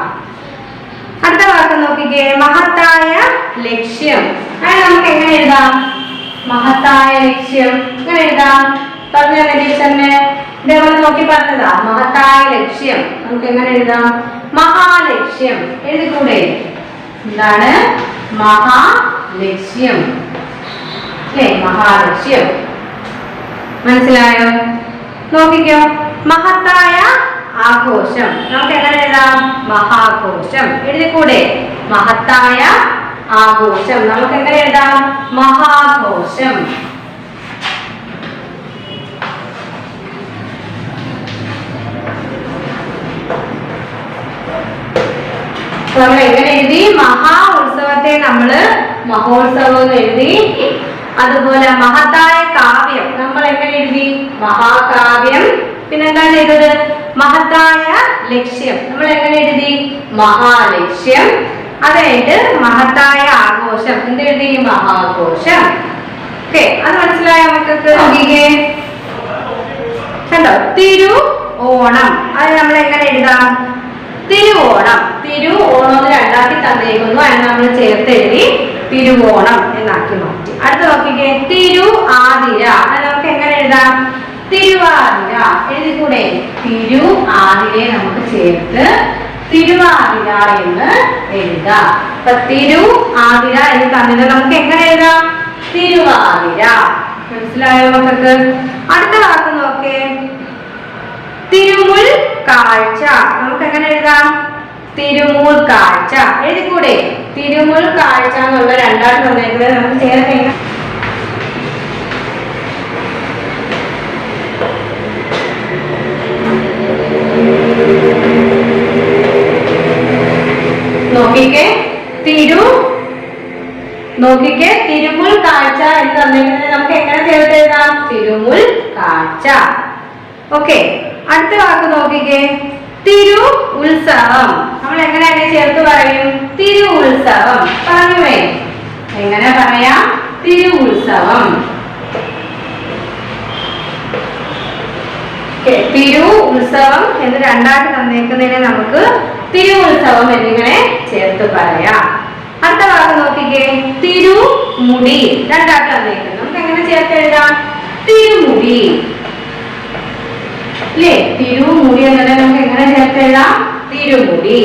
അടുത്ത വാക്ക് നോക്കിക്കേ, മഹത്തായ ലക്ഷ്യം. അത് നമുക്ക് എങ്ങനെ എഴുതാം? മഹത്തായ ലക്ഷ്യം എങ്ങനെ എഴുതാം? പറഞ്ഞ ടീച്ചറിന് ഇതേപോലെ നോക്കി പറഞ്ഞതാ. മഹത്തായ ലക്ഷ്യം നമുക്ക് എങ്ങനെ എഴുതാം? മഹാലക്ഷ്യം എഴുതിക്കൂടെ? എന്താണ് മഹാലക്ഷ്യം? അല്ലേ? മഹാലക്ഷ്യം. മനസ്സിലായോ? നോക്കിക്കോ, മഹത്തായ ആഘോഷം നമുക്ക് എങ്ങനെ എഴുതാം? മഹാഘോഷം എഴുതിക്കൂടെ? മഹത്തായ ആഘോഷം നമുക്ക് എങ്ങനെ എഴുതാം? മഹാഘോഷം. നമ്മൾ എങ്ങനെ എഴുതി? മഹാ ഉത്സവത്തെ നമ്മള് മഹോത്സവം എന്ന് എഴുതി. അതുപോലെ മഹത്തായ കാവ്യം നമ്മൾ എങ്ങനെ എഴുതി? മഹാകാവ്യം. പിന്നെന്താ ചെയ്തത്? മഹത്തായ ലക്ഷ്യം നമ്മൾ എങ്ങനെ എഴുതി? മഹാലക്ഷ്യം. അതായത് മഹത്തായ ആഘോഷം എന്ത് എഴുതി? മഹാഘോഷം. ഓക്കെ, അത് മനസ്സിലായോ മക്കൾക്ക്? നോക്കിക്കേ, കണ്ടോ? തിരു ഓണം. അത് നമ്മൾ എങ്ങനെ എഴുതാം? തിരുവോണം. തിരുവോണം രണ്ടാക്കി തന്നേക്കുന്നു. അതിന് നമ്മൾ ചേർത്ത് എഴുതി തിരുവോണം എന്നാക്കി മാറ്റി. അടുത്ത നോക്കിക്കേ, തിരു ആതിര. അത് നമുക്ക് എങ്ങനെ എഴുതാം? തിരുവാതിര എഴുതിക്കൂടെ? തിരു ആതിരയെ നമുക്ക് ചേർത്ത് തിരുവാതിര എന്ന് എഴുതാം. അപ്പൊ തിരു ആതിര എന്ന് തന്നത് നമുക്ക് എങ്ങനെ എഴുതാം? തിരുവാതിര. മനസ്സിലായോ മക്കൾക്ക്? അടുത്ത വാക്ക് നോക്കേ, തിരുമുൽ കാഴ്ച. നമുക്ക് എങ്ങനെ എഴുതാം? തിരുമുൽ കാഴ്ച എഴുതിക്കൂടെ? തിരുമുൽ കാഴ്ച എന്നുള്ള രണ്ടാമത് തന്നേക്കുന്നത് നമുക്ക് ചേർത്ത് നോക്കിക്കേ, തിരുമുൽ കാഴ്ച എന്ന് തന്നേക്കുന്നത് നമുക്ക് എങ്ങനെ ചേർത്ത് എഴുതാം? തിരുമുൽ കാഴ്ച. ഓക്കെ, അടുത്ത വാക്ക് നോക്കിക്കേ, തിരു ഉത്സവം. നമ്മൾ എങ്ങനെ അതിനെ ചേർത്ത് പറയും? തിരു ഉത്സവം. പറഞ്ഞുവേ, എങ്ങനെ പറയാം? തിരു ഉത്സവം. തിരു ഉത്സവം എന്ന് രണ്ടായിട്ട് തന്നേക്കുന്നതിനെ നമുക്ക് തിരു ഉത്സവം എന്നിങ്ങനെ ചേർത്ത് പറയാം. അടുത്ത വാക്ക് നോക്കിക്കേ, തിരുമുടി. രണ്ടായിട്ട് തന്നേക്കുന്നത് നമുക്ക് എങ്ങനെ ചേർത്ത് എഴുതാം? തിരുമുടി. അല്ലേ? തിരുമുടി എന്നല്ല നമുക്ക് എങ്ങനെ ചേർത്ത് എഴുതാം? തിരുമുടി.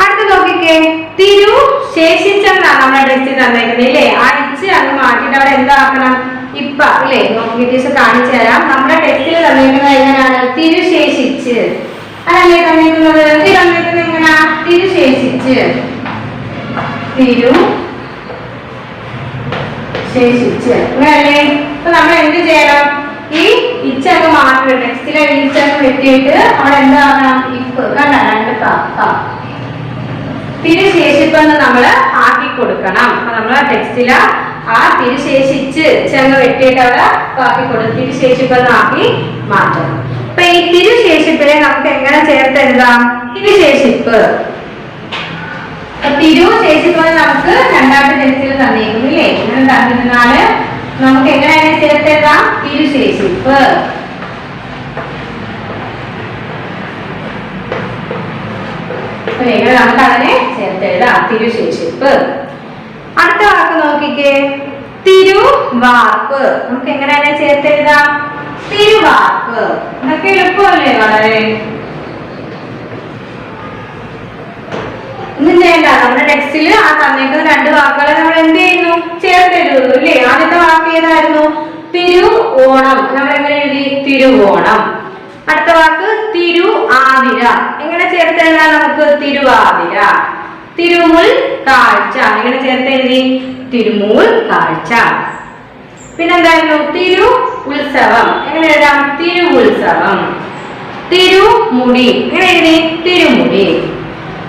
അടുത്ത നോക്കിക്കേ, തിരു ശേഷിച്ചെന്നാണ് നമ്മുടെ ടെക്സ്റ്റ് തന്നേക്കുന്നത് ഇല്ലേ? ആ ഇച്ച് അങ്ങ് മാറ്റിട്ട് അവിടെ എന്താക്കണം? ഇപ്പ അല്ലേ? നോക്കി ടീച്ചർ കാണിച്ചു തരാം. നമ്മുടെ ടെക്സ്റ്റിൽ തന്നേക്കുന്നത് എങ്ങനെയാണ്? തിരുശേഷിച്ച് അതല്ലേ തന്നേക്കുന്നത്? തന്നേക്കുന്നത് എങ്ങനെയാ? തിരുശേഷിച്ച്. തിരു ശേഷിച്ച് അങ്ങനല്ലേ? അപ്പൊ നമ്മൾ എന്ത് ചെയ്യണം? ഈ ഇച്ചങ്ങ് മാറ്റി ടെക്സ്റ്റിലെ ഇച്ചങ്ങ് വെട്ടിയിട്ട് അവിടെ എന്താകണം? ഇപ്പ് കണ്ട രണ്ട് തിരുശേഷിപ്പെന്ന് നമ്മള് ആക്കി കൊടുക്കണം. അപ്പൊ നമ്മളെ ടെക്സ്റ്റില് ആ തിരുശേഷിച്ച് ചെങ്ങ് വെട്ടിയിട്ട് അവിടെ ആക്കി കൊടുക്കും. തിരുശേഷിപ്പെന്ന് ആക്കി മാറ്റണം. അപ്പൊ ഈ തിരുശേഷിപ്പിനെ നമുക്ക് എങ്ങനെ ചേർത്ത് എഴുതാം? തിരുശേഷിപ്പ്. തിരു ശേഷിപ്പ് നമുക്ക് രണ്ടാമത്തെ ടെക്സ്റ്റിൽ തന്നിരിക്കുന്നില്ലേ? ഇങ്ങനെ തന്നിരുന്നാല് നമുക്ക് എങ്ങനെയാണ് ചേർത്ത് എഴുതാം? തിരുശേഷിപ്പ്. നമുക്ക് അതിനെ ചേർത്ത് എഴുതാം. തിരുശേഷിപ്പ്. അടുത്ത വാക്ക് നോക്കിക്കേ, തിരുവാർപ്പ്. നമുക്ക് എങ്ങനെയാണ് ചേർത്ത് എഴുതാം? തിരുവാർപ്പ്. ഇതൊക്കെ എളുപ്പമല്ലേ? വളരെ ഒന്നും ചെയ്യണ്ട. നമ്മുടെ ടെക്സ്റ്റിൽ ആ തന്നേക്കുന്ന രണ്ട് വാക്കുകളെ നമ്മൾ എന്ത് ചെയ്യുന്നു? ചേർത്ത് എഴുതുന്നു അല്ലേ? ആദ്യത്തെ വാക്ക് ഏതായിരുന്നു? തിരു ഓണം. നമ്മൾ എങ്ങനെ എഴുതി? തിരുവോണം. അടുത്ത വാക്ക് തിരു ആതിര. എങ്ങനെ ചേർത്ത് എഴുതാം നമുക്ക്? തിരുവാതിര. തിരുമുൽ കാഴ്ച. എങ്ങനെ ചേർത്ത് എഴുതി? തിരുമുൽ കാഴ്ച. പിന്നെന്തായിരുന്നു? തിരു ഉത്സവം. എങ്ങനെ എഴുതാം? തിരുവുത്സവം. തിരുമുടി. എങ്ങനെ എഴുതി? തിരുമുടി.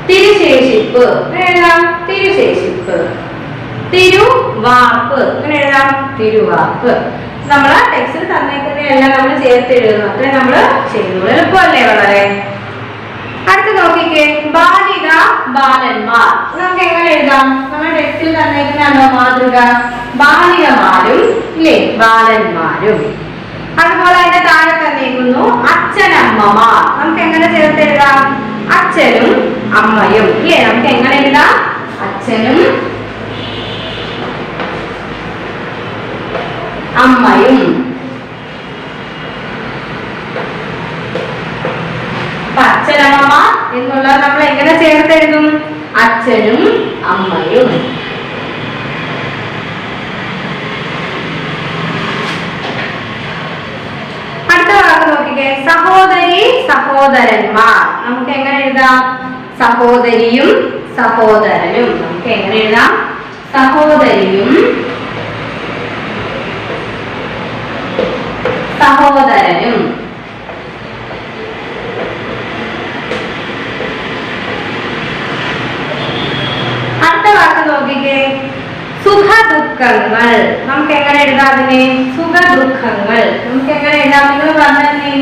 തിരുശേഷിപ്പ്. എങ്ങനെ എഴുതാം? തിരുശേഷിപ്പ്. തിരുവാർപ്പ്. എങ്ങനെ എഴുതാം? തിരുവാർപ്പ്. നമ്മള് ടെക്സ്റ്റിൽ തന്നേക്കുന്നതെല്ലാം നമ്മൾ ചേർത്ത് എഴുതുന്നു. അത്രേ നമ്മള് ചെയ്യുന്നു. എളുപ്പമല്ലേ വളരെ? അടുത്ത് നോക്കിക്കേ, ബാലിക ബാലന്മാർ. നമുക്ക് എങ്ങനെ എഴുതാം? നമ്മുടെ ടെക്സ്റ്റിൽ തന്നേക്കുന്നതാണോ മാതൃക? ബാലികമാരും ഇല്ലേ? ബാലന്മാരും. അതുപോലെ അതിന്റെ താഴെ തന്നേക്കുന്നു അച്ഛനമ്മമാർ. നമുക്ക് എങ്ങനെ ചേർത്ത് എഴുതാം? അച്ഛനും അമ്മയും ഇല്ലേ? നമുക്ക് എങ്ങനെ എഴുതാം? അച്ഛനും അമ്മയും. അച്ഛനമ്മ എന്നുള്ളത് നമ്മൾ എങ്ങനെ ചേർത്ത് എഴുതും? അച്ഛനും അമ്മയും. അടുത്ത വാക്ക് നോക്കിക്കേ, സഹോദരി സഹോദരന്മാർ. നമുക്ക് എങ്ങനെ എഴുതാം? സഹോദരിയും സഹോദരനും. നമുക്ക് എങ്ങനെ എഴുതാം? സഹോദരിയും സഹോദരനും. അടുത്ത വാക്ക് നോക്കിക്കേ, സുഖദുഃഖങ്ങൾ. നമുക്ക് എങ്ങനെ എഴുതാം അതിനെ? സുഖദുഃഖങ്ങൾ. നമുക്ക് എങ്ങനെ എഴുതാം? നിങ്ങൾ പറഞ്ഞേ.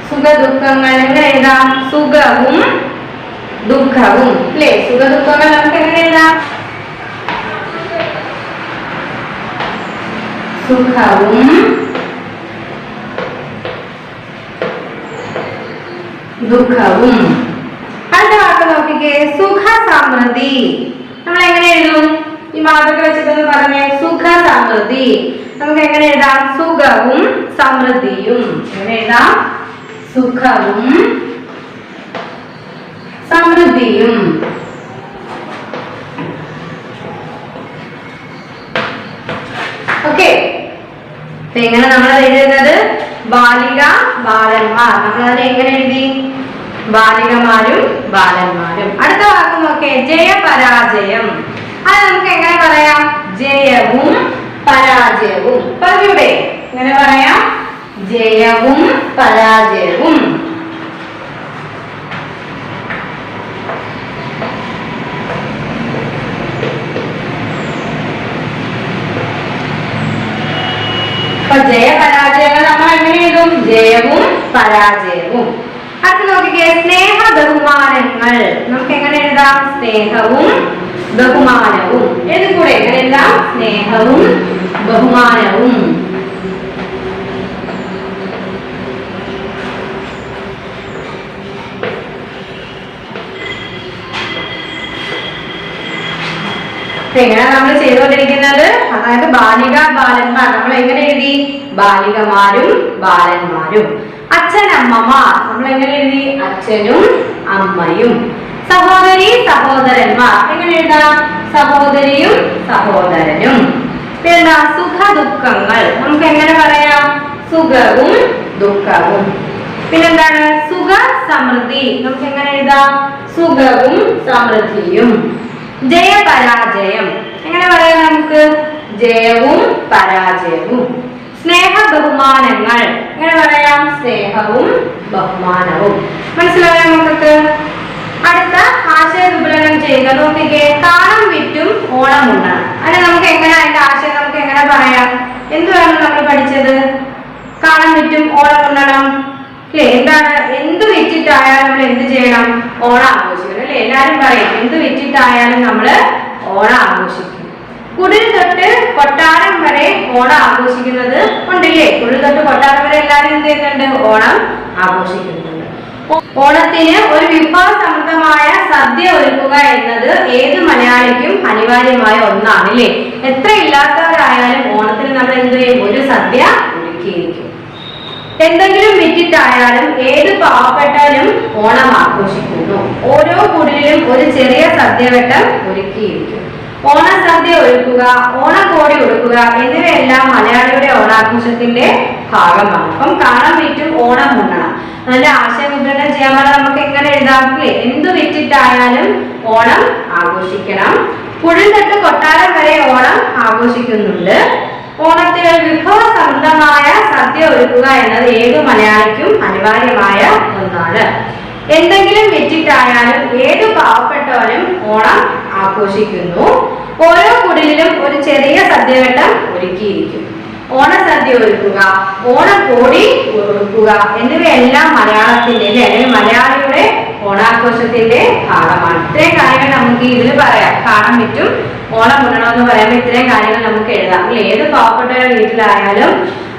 സുഖദുഃഖങ്ങൾ എങ്ങനെ എഴുതാം? സുഖവും ദുഃഖവും അല്ലേ? സുഖദുഃഖങ്ങൾ നമുക്ക് എങ്ങനെ എഴുതാം? സുഖവും ദുഃഖവും. അടുത്ത വാക്ക് നോക്കിക്കേ, സുഖ സമൃദ്ധി. നമ്മൾ എങ്ങനെ എഴുതും? ഈ മാതൃക വെച്ചിട്ടൊന്ന് പറഞ്ഞേ. സുഖ സമൃദ്ധി. നമുക്ക് എങ്ങനെ എഴുതാം? സുഖവും സമൃദ്ധിയും. എങ്ങനെ എഴുതാം? സുഖവും സമൃദ്ധിയും. ഓക്കെ. എങ്ങനെ നമ്മൾ എഴുതുന്നത്? ബാലിക ബാലന്മാർ. നമ്മൾ അത് എങ്ങനെ എഴുതി? ബാലികമാരും ബാലന്മാരും. അടുത്ത വാക്ക് നോക്കേ, ജയപരാജയം. അത് നമുക്ക് എങ്ങനെ പറയാം? ജയവും പരാജയവും. പറഞ്ഞൂടെ? എങ്ങനെ പറയാം? ജയവും പരാജയവും. ജയപരാജയങ്ങൾ നമ്മൾ എങ്ങനെ എഴുതും? ജയവും പരാജയവും. അടുത്ത് നോക്കിക്കേ, സ്നേഹ ബഹുമാനങ്ങൾ. നമുക്ക് എങ്ങനെ എഴുതാം? സ്നേഹവും ബഹുമാനവും. എഴുതിക്കൂടെ? എങ്ങനെ എഴുതാം? സ്നേഹവും ബഹുമാനവും. എങ്ങനെയാണ് നമ്മൾ ചെയ്തുകൊണ്ടിരിക്കുന്നത്? അതായത് ബാലിക ബാലന്മാർ. നമ്മൾ എങ്ങനെ എഴുതി? ബാലികമാരും ബാലന്മാരും. അച്ഛനമ്മമാർ നമ്മൾ എങ്ങനെ എഴുതി? അച്ഛനും അമ്മയും. സഹോദരി സഹോദരന്മാർ എങ്ങനെ എഴുതാം? സഹോദരിയും സഹോദരനും. പിന്നെ സുഖ ദുഃഖങ്ങൾ നമുക്ക് എങ്ങനെ പറയാം? സുഖവും ദുഃഖവും. പിന്നെന്താണ്? സുഖ സമൃദ്ധി നമുക്ക് എങ്ങനെ എഴുതാം? സുഖവും സമൃദ്ധിയും. ജയപരാജയം എങ്ങനെ പറയാം നമുക്ക്? ജയവും പരാജയവും. സ്നേഹ ബഹുമാനങ്ങൾ എങ്ങനെ പറയാം? സ്നേഹവും ബഹുമാനവും. മനസ്സിലായോ നമുക്ക്? അടുത്ത ആശയ വിപുലനം ചെയ്യുക. നോക്കിക്കേ, കാണം വിറ്റും ഓണം ഉണ്ണണം. അതിന് നമുക്ക് എങ്ങനെ അതിന്റെ ആശയം നമുക്ക് എങ്ങനെ പറയാം? എന്തുവാണ് നമ്മൾ പഠിച്ചത്? കാണം വിറ്റും ഓണം ഉണ്ണണം അല്ലെ? എന്താണ്? എന്ത് വിറ്റിട്ടായാലും നമ്മൾ എന്ത് ചെയ്യണം? ഓണം ആഘോഷിക്കണം അല്ലെ? എല്ലാരും പറയും എന്ത് വിറ്റിട്ടായാലും നമ്മള് ഓണം ആഘോഷിക്കും. കുടിൽ തൊട്ട് കൊട്ടാരം വരെ ഓണം ആഘോഷിക്കുന്നത് ഉണ്ടല്ലേ? കുടിൽ തൊട്ട് കൊട്ടാരം വരെ എല്ലാരും എന്ത് ചെയ്യുന്നുണ്ട്? ഓണം ആഘോഷിക്കുന്നുണ്ട്. ഓണത്തിന് ഒരു വിഭവസമൃദ്ധമായ സദ്യ ഒരുക്കുക എന്നത് ഏത് മലയാളിക്കും അനിവാര്യമായ ഒന്നാണ് അല്ലേ? എത്ര ഇല്ലാത്തവരായാലും ഓണത്തിന് നമ്മൾ എന്ത് ചെയ്യും? ഒരു സദ്യ ഒരുക്കിയിരിക്കും. എന്തെങ്കിലും വിറ്റിട്ടായാലും ഏത് പാവപ്പെട്ടവനും ഓണം ആഘോഷിക്കുന്നു. ഓരോ കുടിലും ഒരു ചെറിയ സദ്യവട്ടം ഒരുക്കിയിരിക്കും. ഓണസദ്യ ഒരുക്കുക, ഓണക്കോടി ഉടുക്കുക എന്നിവയെല്ലാം മലയാളിയുടെ ഓണാഘോഷത്തിന്റെ ഭാഗമാണ്. അപ്പം കാണം വിറ്റും ഓണം ഉണ്ണണം. അതിന്റെ ആശയ വിവരണം ചെയ്യാൻ പറഞ്ഞാൽ നമുക്ക് എങ്ങനെ എഴുതാം? എന്ത് വിറ്റിട്ടായാലും ഓണം ആഘോഷിക്കണം. കുടിൽ തൊട്ട് കൊട്ടാരം വരെ ഓണം ആഘോഷിക്കുന്നുണ്ട്. ഓണത്തിന് വിഭവസമൃദ്ധമായ സദ്യ ഒരുക്കുക എന്നത് ഏതു മലയാളിക്കും അനിവാര്യമായ ഒന്നാണ്. എന്തെങ്കിലും വിറ്റിട്ടായാലും ഏതു പാവപ്പെട്ടവനും ഓണം ആഘോഷിക്കുന്നു. ഓരോ കുടിലും ഒരു ചെറിയ സദ്യവട്ടം ഒരുക്കിയിരിക്കും. ഓണസദ്യ ഒരുക്കുക, ഓണക്കോടി ഒരുക്കുക എന്നിവയെല്ലാം മലയാളത്തിന്റെ അല്ലെങ്കിൽ മലയാളിയുടെ ഓണാഘോഷത്തിന്റെ ഭാഗമാണ്. ഇത്രയും കാര്യങ്ങൾ നമുക്ക് ഇതിൽ പറയാം. കാണം വിറ്റും ഓണം ഉണ്ണണമെന്ന് പറയുമ്പോൾ ഇത്രയും കാര്യങ്ങൾ നമുക്ക് എഴുതാം. ഏത് പാവപ്പെട്ടവരുടെ വീട്ടിലായാലും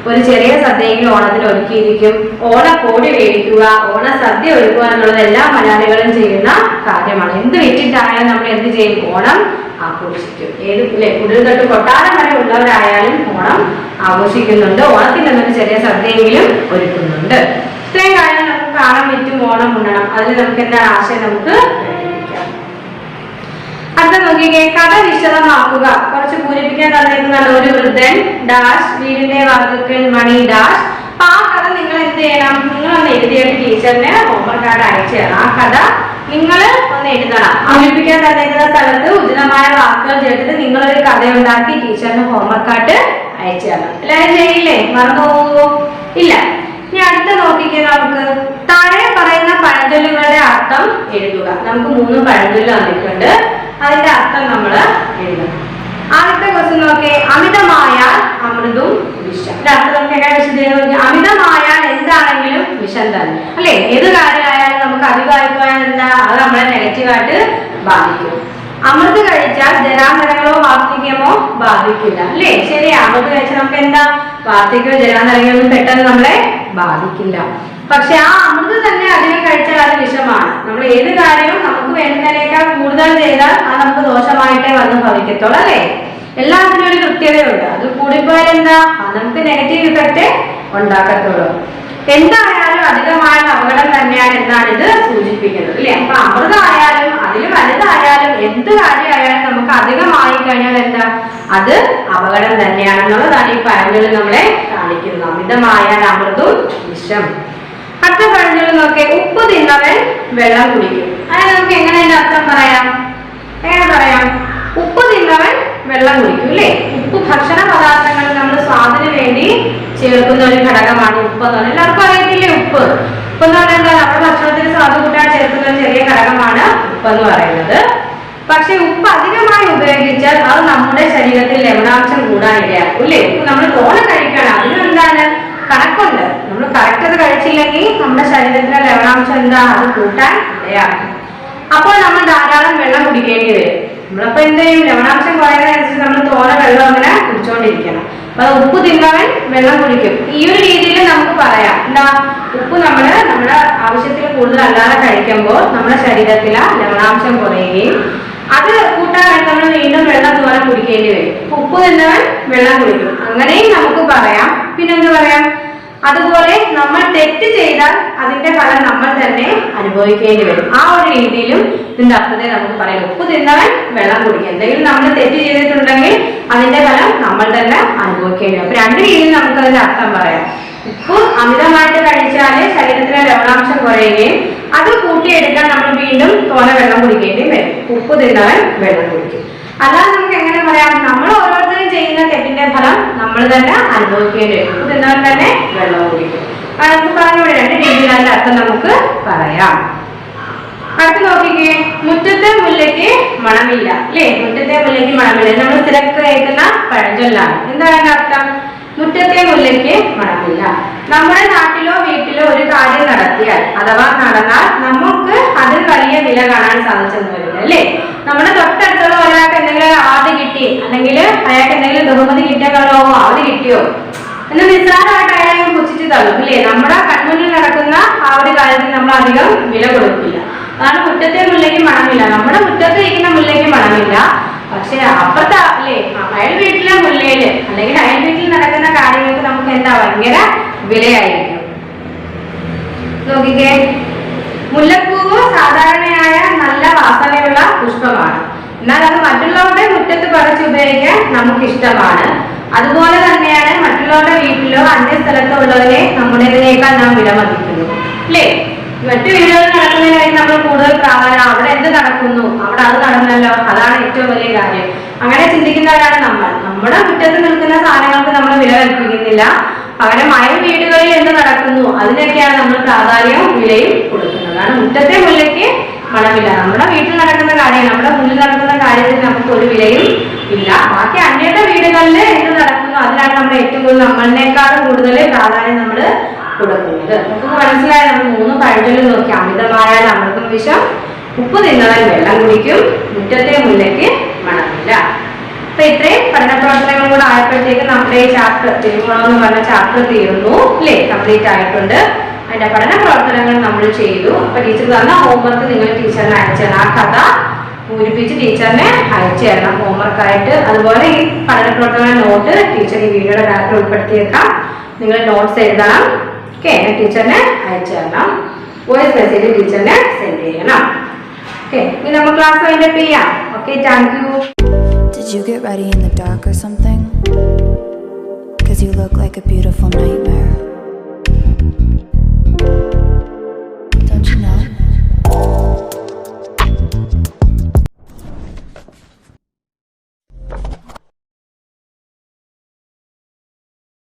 ഒരു ചെറിയ സദ്യയെങ്കിലും ഓണത്തിന് ഒരുക്കിയിരിക്കും. ഓണക്കോടി മേടിക്കുക, ഓണസദ്യ ഒരുക്കുക എന്നുള്ളത് എല്ലാ മലയാളികളും ചെയ്യുന്ന കാര്യമാണ്. എന്ത് വിറ്റിട്ടായാലും നമ്മൾ എന്ത് ചെയ്യും? ഓണം ആഘോഷിക്കും. ഏത് കുടിൽ തൊട്ട് കൊട്ടാരം വരെ ഉള്ളവരായാലും ഓണം ആഘോഷിക്കുന്നുണ്ട്. ഓണത്തിന് എന്നൊരു ചെറിയ സദ്യയെങ്കിലും ഒരുക്കുന്നുണ്ട്. ഇത്രയും കാര്യങ്ങൾ നമുക്ക് കാണം വിറ്റും ഓണം ഉണ്ണണം. അതിൽ നമുക്ക് എന്താണ് ആശയം? നമുക്ക് അടുത്ത നോക്കിക്കേ, കഥ വിശദമാക്കുക. കുറച്ച് പൂരിപ്പിക്കാൻ തന്നിരിക്കുന്നതാണ്. ഒരു വൃദ്ധൻ ഡാഷ് വീടിന്റെ വാതിൽക്കൽ മണി ഡാഷ്. അപ്പൊ ആ കഥ നിങ്ങൾ എന്ത് ചെയ്യണം? നിങ്ങളൊന്ന് എഴുതിയിട്ട് ടീച്ചറിന് ഹോംവർക്ക് ആയിട്ട് അയച്ചു തരണം. ആ കഥ നിങ്ങൾ ഒന്ന് എഴുതണം. പൂരിപ്പിക്കാൻ തന്നിരിക്കുന്ന സ്ഥലത്ത് ഉചിതമായ വാക്കുകൾ ചേർത്തിട്ട് നിങ്ങളൊരു കഥ ഉണ്ടാക്കി ടീച്ചറിന് ഹോംവർക്ക് ആയിട്ട് അയച്ചു തരണം. എല്ലാവരും ചെയ്യില്ലേ? മറന്നു പോവോ? ഇല്ല. ഇനി അടുത്ത നോക്കിക്കേ, നമുക്ക് താഴെ പറയുന്ന പഴഞ്ചൊല്ലുകളുടെ അർത്ഥം എഴുതുക. നമുക്ക് 3 പഴഞ്ചൊല്ല് തന്നിട്ടുണ്ട്. അതിന്റെ അർത്ഥം നമ്മൾ എഴുതണം. ആദ്യത്തെ ക്വസ്റ്റ്യൻ നോക്കേ, അമിതമായാൽ അമൃതും വിഷം. അർത്ഥം നമുക്ക് എങ്ങനെ വിശദീകരിക്കും? അമിതമായാൽ എന്താണെങ്കിലും വിഷം തന്നെ അല്ലെ? ഏത് കാര്യമായാലും നമുക്ക് അധികമായി പോയാൽ എന്താ? അത് നമ്മളെ നെഗറ്റീവായിട്ട് ബാധിക്കും. അമൃത് കഴിച്ചാൽ ജരാനരകളോ വാർദ്ധക്യമോ ബാധിക്കില്ല അല്ലേ? ശരി, അമൃത് കഴിച്ചാൽ നമുക്ക് എന്താ? വാർദ്ധക്യമോ ജരാനരകളൊന്നും പെട്ടെന്ന് നമ്മളെ ബാധിക്കില്ല. പക്ഷെ ആ അമൃത് തന്നെ അധികം കഴിച്ചാൽ അത് വിഷമാണ്. നമ്മൾ ഏത് കാര്യവും നമുക്ക് വേണ്ടതിനേക്കാൾ കൂടുതൽ ചെയ്താൽ അത് നമുക്ക് ദോഷമായിട്ടേ വന്ന് ഭവിക്കത്തുള്ളൂ അല്ലേ? എല്ലാത്തിനും ഒരു കൃത്യതയുണ്ട്. അത് കൂടിപ്പോയാൽ എന്താ? അത് നമുക്ക് നെഗറ്റീവ് ഇഫക്റ്റ് ഉണ്ടാക്കത്തുള്ളൂ. എന്തായാലും അധികമായ അപകടം തന്നെയാണ് എന്നാണ് ഇത് സൂചിപ്പിക്കുന്നത് അല്ലെ? അപ്പൊ അമൃതമായാലും അതിൽ വലുതായാലും എന്ത് കാര്യമായാലും നമുക്ക് അധികമായി കഴിഞ്ഞാൽ എന്താ? അത് അപകടം തന്നെയാണെന്നുള്ളതാണ് ഈ പഴഞ്ചൊല്ല് നമ്മളെ കാണിക്കുന്നത്. അമിതമായാൽ അമൃതും വിഷം. അടുത്ത പഴഞ്ചൊല്ല് നോക്കേ, ഉപ്പ് തിന്നവൻ വെള്ളം കുടിക്കും. അതായത് നമുക്ക് എങ്ങനെ അതിന്റെ അർത്ഥം പറയാം? എങ്ങനെ പറയാം? ഉപ്പ് തിന്നവൻ വെള്ളം കുടിക്കും അല്ലേ? ഉപ്പ് ഭക്ഷണ പദാർത്ഥങ്ങൾ നമ്മൾ സ്വാദിന് വേണ്ടി ചേർക്കുന്ന ഒരു ഘടകമാണ് ഉപ്പ് എന്ന് പറഞ്ഞാൽ. എല്ലാവർക്കും അറിയത്തില്ലേ ഉപ്പ്? ഉപ്പ് എന്ന് പറഞ്ഞാൽ എന്താ? നമ്മുടെ ഭക്ഷണത്തിന് സ്വാദ് കൂട്ടാൻ ചേർക്കുന്ന ഒരു ചെറിയ ഘടകമാണ് ഉപ്പ് എന്ന് പറയുന്നത്. പക്ഷെ ഉപ്പ് അധികമായി ഉപയോഗിച്ചാൽ അത് നമ്മുടെ ശരീരത്തിൽ ലവണാംശം കൂടാൻ ഇടയാക്കും അല്ലേ? നമ്മൾ തോനെ കഴിക്കണം, അതിനും എന്താണ്? കണക്കുണ്ട്. നമ്മൾ കറക്റ്റ് അത് കഴിച്ചില്ലെങ്കിൽ നമ്മുടെ ശരീരത്തിലെ ലവണാംശം എന്താ? അത് കൂട്ടാൻ ഇടയാക്കും. അപ്പോൾ നമ്മൾ ധാരാളം വെള്ളം കുടിക്കേണ്ടി വരും. നമ്മളപ്പോ എന്ത് ചെയ്യും? ലവണാംശം കുറയുന്നതനുസരിച്ച് നമ്മൾ തോനെ വെള്ളം അങ്ങനെ കുടിച്ചോണ്ടിരിക്കണം. അപ്പൊ ഉപ്പ് തിന്നവൻ വെള്ളം കുടിക്കും. ഈ ഒരു രീതിയിൽ നമുക്ക് പറയാം എന്താ? ഉപ്പ് നമ്മുടെ ആവശ്യത്തിൽ കൂടുതൽ അല്ലാതെ കഴിക്കുമ്പോൾ നമ്മുടെ ശരീരത്തിലെ ലവണാംശം കുറയുകയും അത് കൂട്ടാൻ വേണ്ടി നമ്മൾ വീണ്ടും വെള്ളം തോനെ കുടിക്കേണ്ടി വരും. ഉപ്പ് തിന്നവൻ വെള്ളം കുടിക്കും, അങ്ങനെയും നമുക്ക് പറയാം. പിന്നെന്ത് പറയാം? അതുപോലെ നമ്മൾ തെറ്റ് ചെയ്താൽ അതിന്റെ ഫലം നമ്മൾ തന്നെ അനുഭവിക്കേണ്ടി വരും. ആ ഒരു രീതിയിലും ഇതിന്റെ അർത്ഥത്തെ നമുക്ക് പറയാം. ഉപ്പ് തിന്നവൻ വെള്ളം കുടിക്കുക. എന്തെങ്കിലും നമ്മൾ തെറ്റ് ചെയ്തിട്ടുണ്ടെങ്കിൽ അതിന്റെ ഫലം നമ്മൾ തന്നെ അനുഭവിക്കേണ്ടി വരും. അപ്പൊ രണ്ട് രീതിയിൽ നമുക്ക് അതിന്റെ അർത്ഥം പറയാം. ഉപ്പ് അമിതമായിട്ട് കഴിച്ചാൽ ശരീരത്തിലെ ലവണാംശം കുറയുകയും അത് കൂട്ടിയെടുക്കാൻ നമ്മൾ വീണ്ടും തോനെ വെള്ളം കുടിക്കേണ്ടിയും വരും. ഉപ്പ് തിന്നവൻ വെള്ളം കുടിക്കും. അല്ലാതെ നമുക്ക് എങ്ങനെ പറയാം, നമ്മൾ ഓരോരുത്തരും ചെയ്യുന്ന തെറ്റിന്റെ ഫലം നമ്മൾ തന്നെ അനുഭവിക്കേണ്ടി വരും. ഉപ്പ് തിന്നവൻ തന്നെ വെള്ളം കുടിക്കും. നമുക്ക് പറഞ്ഞ രണ്ട് രീതിയിൽ അതിന്റെ അർത്ഥം നമുക്ക് പറയാം. അടുത്ത് നോക്കിക്കേ, മുറ്റത്തെ മുല്ലയ്ക്ക് മണമില്ല അല്ലേ? മുറ്റത്തെ മുല്ലയ്ക്ക് മണമില്ല നമ്മൾ സ്ഥിരം കേൾക്കുന്ന പഴഞ്ചൊല്ലാണ്. എന്താണ് അതിന്റെ അർത്ഥം? മുറ്റത്തെ മുല്ലയ്ക്ക് മണമില്ല. നമ്മുടെ നാട്ടിലോ വീട്ടിലോ ഒരു കാര്യം നടത്തിയാൽ അഥവാ നടന്നാൽ നമുക്ക് അതിൽ വലിയ വില കാണാൻ സാധിച്ചെന്ന് വരില്ല അല്ലേ? നമ്മുടെ തൊട്ടടുത്തുള്ള ഒരാൾക്ക് എന്തെങ്കിലും അവാർഡ് കിട്ടി, അല്ലെങ്കിൽ അയാൾക്ക് എന്തെങ്കിലും ബഹുമതി കിട്ടിയാലോ അവാർഡ് കിട്ടിയോ എന്ന് നിസ്സാരമായിട്ട് അയാളെ പുച്ഛിച്ച് തള്ളും അല്ലേ? നമ്മുടെ കൺമുന്നിൽ നടക്കുന്ന ആ ഒരു കാര്യത്തിൽ നമ്മൾ അധികം വില കൊടുക്കില്ല. അതാണ് മുറ്റത്തെ മുല്ലയ്ക്ക് മണമില്ല. നമ്മുടെ മുറ്റത്ത് ഇരിക്കുന്ന മുല്ലയ്ക്ക് മണമില്ല, പക്ഷെ അപ്പുറത്തെ അല്ലേ അയൽ വീട്ടിലെ മുല്ലയില് അല്ലെങ്കിൽ അയൽ വീട്ടിൽ നടക്കുന്ന കാര്യങ്ങൾക്ക് നമുക്ക് എന്താ ഭയങ്കര വിലയായിരിക്കും. നോക്കിക്കേ, മുല്ലപ്പൂവ് സാധാരണയായ നല്ല വാസനയുള്ള പുഷ്പമാണ്. എന്നാൽ അത് മറ്റുള്ളവരുടെ മുറ്റത്ത് പറിച്ച് ഉപയോഗിക്കാൻ നമുക്ക് ഇഷ്ടമാണ്. അതുപോലെ തന്നെയാണ് മറ്റുള്ളവരുടെ വീട്ടിലോ അന്യ സ്ഥലത്തോ ഉള്ളതിനെ നമ്മുടേതിനേക്കാൾ നാം വിലമതിക്കുന്നു അല്ലേ? മറ്റു വീടുകളിൽ നടക്കുന്നതിനായി നമ്മൾ കൂടുതൽ പ്രാധാന്യം, അവിടെ എന്ത് നടക്കുന്നു അവിടെ അത് നടന്നല്ലോ, അതാണ് ഏറ്റവും വലിയ കാര്യം. അങ്ങനെ ചിന്തിക്കുന്നവരാണ് നമ്മൾ. നമ്മുടെ മുറ്റത്ത് നിൽക്കുന്ന സാധനങ്ങൾക്ക് നമ്മൾ വില കൽപ്പിക്കുന്നില്ല, പകരം അയൽ വീടുകളിൽ എന്ത് നടക്കുന്നു അതിനൊക്കെയാണ് നമ്മൾ പ്രാധാന്യവും വിലയും കൊടുക്കുന്നത്. അതാണ് മുറ്റത്തെ മുല്ലയ്ക്ക് മണമില്ല. നമ്മുടെ വീട്ടിൽ നടക്കുന്ന കാര്യം, നമ്മുടെ മുന്നിൽ നടക്കുന്ന കാര്യത്തിന് നമുക്ക് ഒരു വിലയും ഇല്ല. ബാക്കി അന്യരുടെ വീടുകളിൽ എന്ത് നടക്കുന്നു അതിനാണ് നമ്മൾ ഏറ്റവും കൂടുതൽ നമ്മളെക്കാളും കൂടുതൽ പ്രാധാന്യം നമ്മൾ കൊടുക്കുന്നത്. നമുക്ക് മനസ്സിലായ നമ്മൾ 3 പഴഞ്ചൊല്ലും നോക്കി. അമിതമായാൽ അമൃതം വിഷം, ഉപ്പ് തിന്നവൻ വെള്ളം കുടിക്കും, മുറ്റത്തെ മുല്ലയ്ക്ക് മണമില്ല. അപ്പൊ ഇത്രയും പഠന പ്രവർത്തനങ്ങൾ കൂടെ ആയപ്പോഴത്തേക്ക് നമ്മുടെ ഈ ചാപ്റ്റർ തിരുവോണം എന്ന് പറഞ്ഞ ചാപ്റ്റർ തീർന്നു അല്ലേ? കംപ്ലീറ്റ് ആയിട്ടുണ്ട്. അതിന്റെ പഠന പ്രവർത്തനങ്ങൾ നമ്മൾ ചെയ്തു. അപ്പൊ ടീച്ചർ തന്ന ഹോംവർക്ക് നിങ്ങൾ ടീച്ചറിനെ അയച്ചു തരണം. ആ കഥ പൂരിപ്പിച്ച് ടീച്ചറിനെ അയച്ചു തരണം ഹോംവർക്കായിട്ട്. അതുപോലെ ഈ പഠന പ്രവർത്തന നോട്ട് ടീച്ചർ ഈ വീഡിയോയുടെ ഡാറ്റ ഉൾപ്പെടുത്തിയേക്കാം. നിങ്ങൾ നോട്ട്സ് എഴുതണം. ഓക്കെ, ടീച്ചറിനെ അയച്ചു തരണം. വോയിസ് മെസ്സേജ് ടീച്ചറിനെ സെൻഡ് ചെയ്യണം. ഓക്കെ, ഇനി നമുക്ക് ക്ലാസ് വൈൻഡപ്പ് ചെയ്യാം. Okay, thank you. Did you get ready in the dark or something? 'Cause you look like a beautiful nightmare.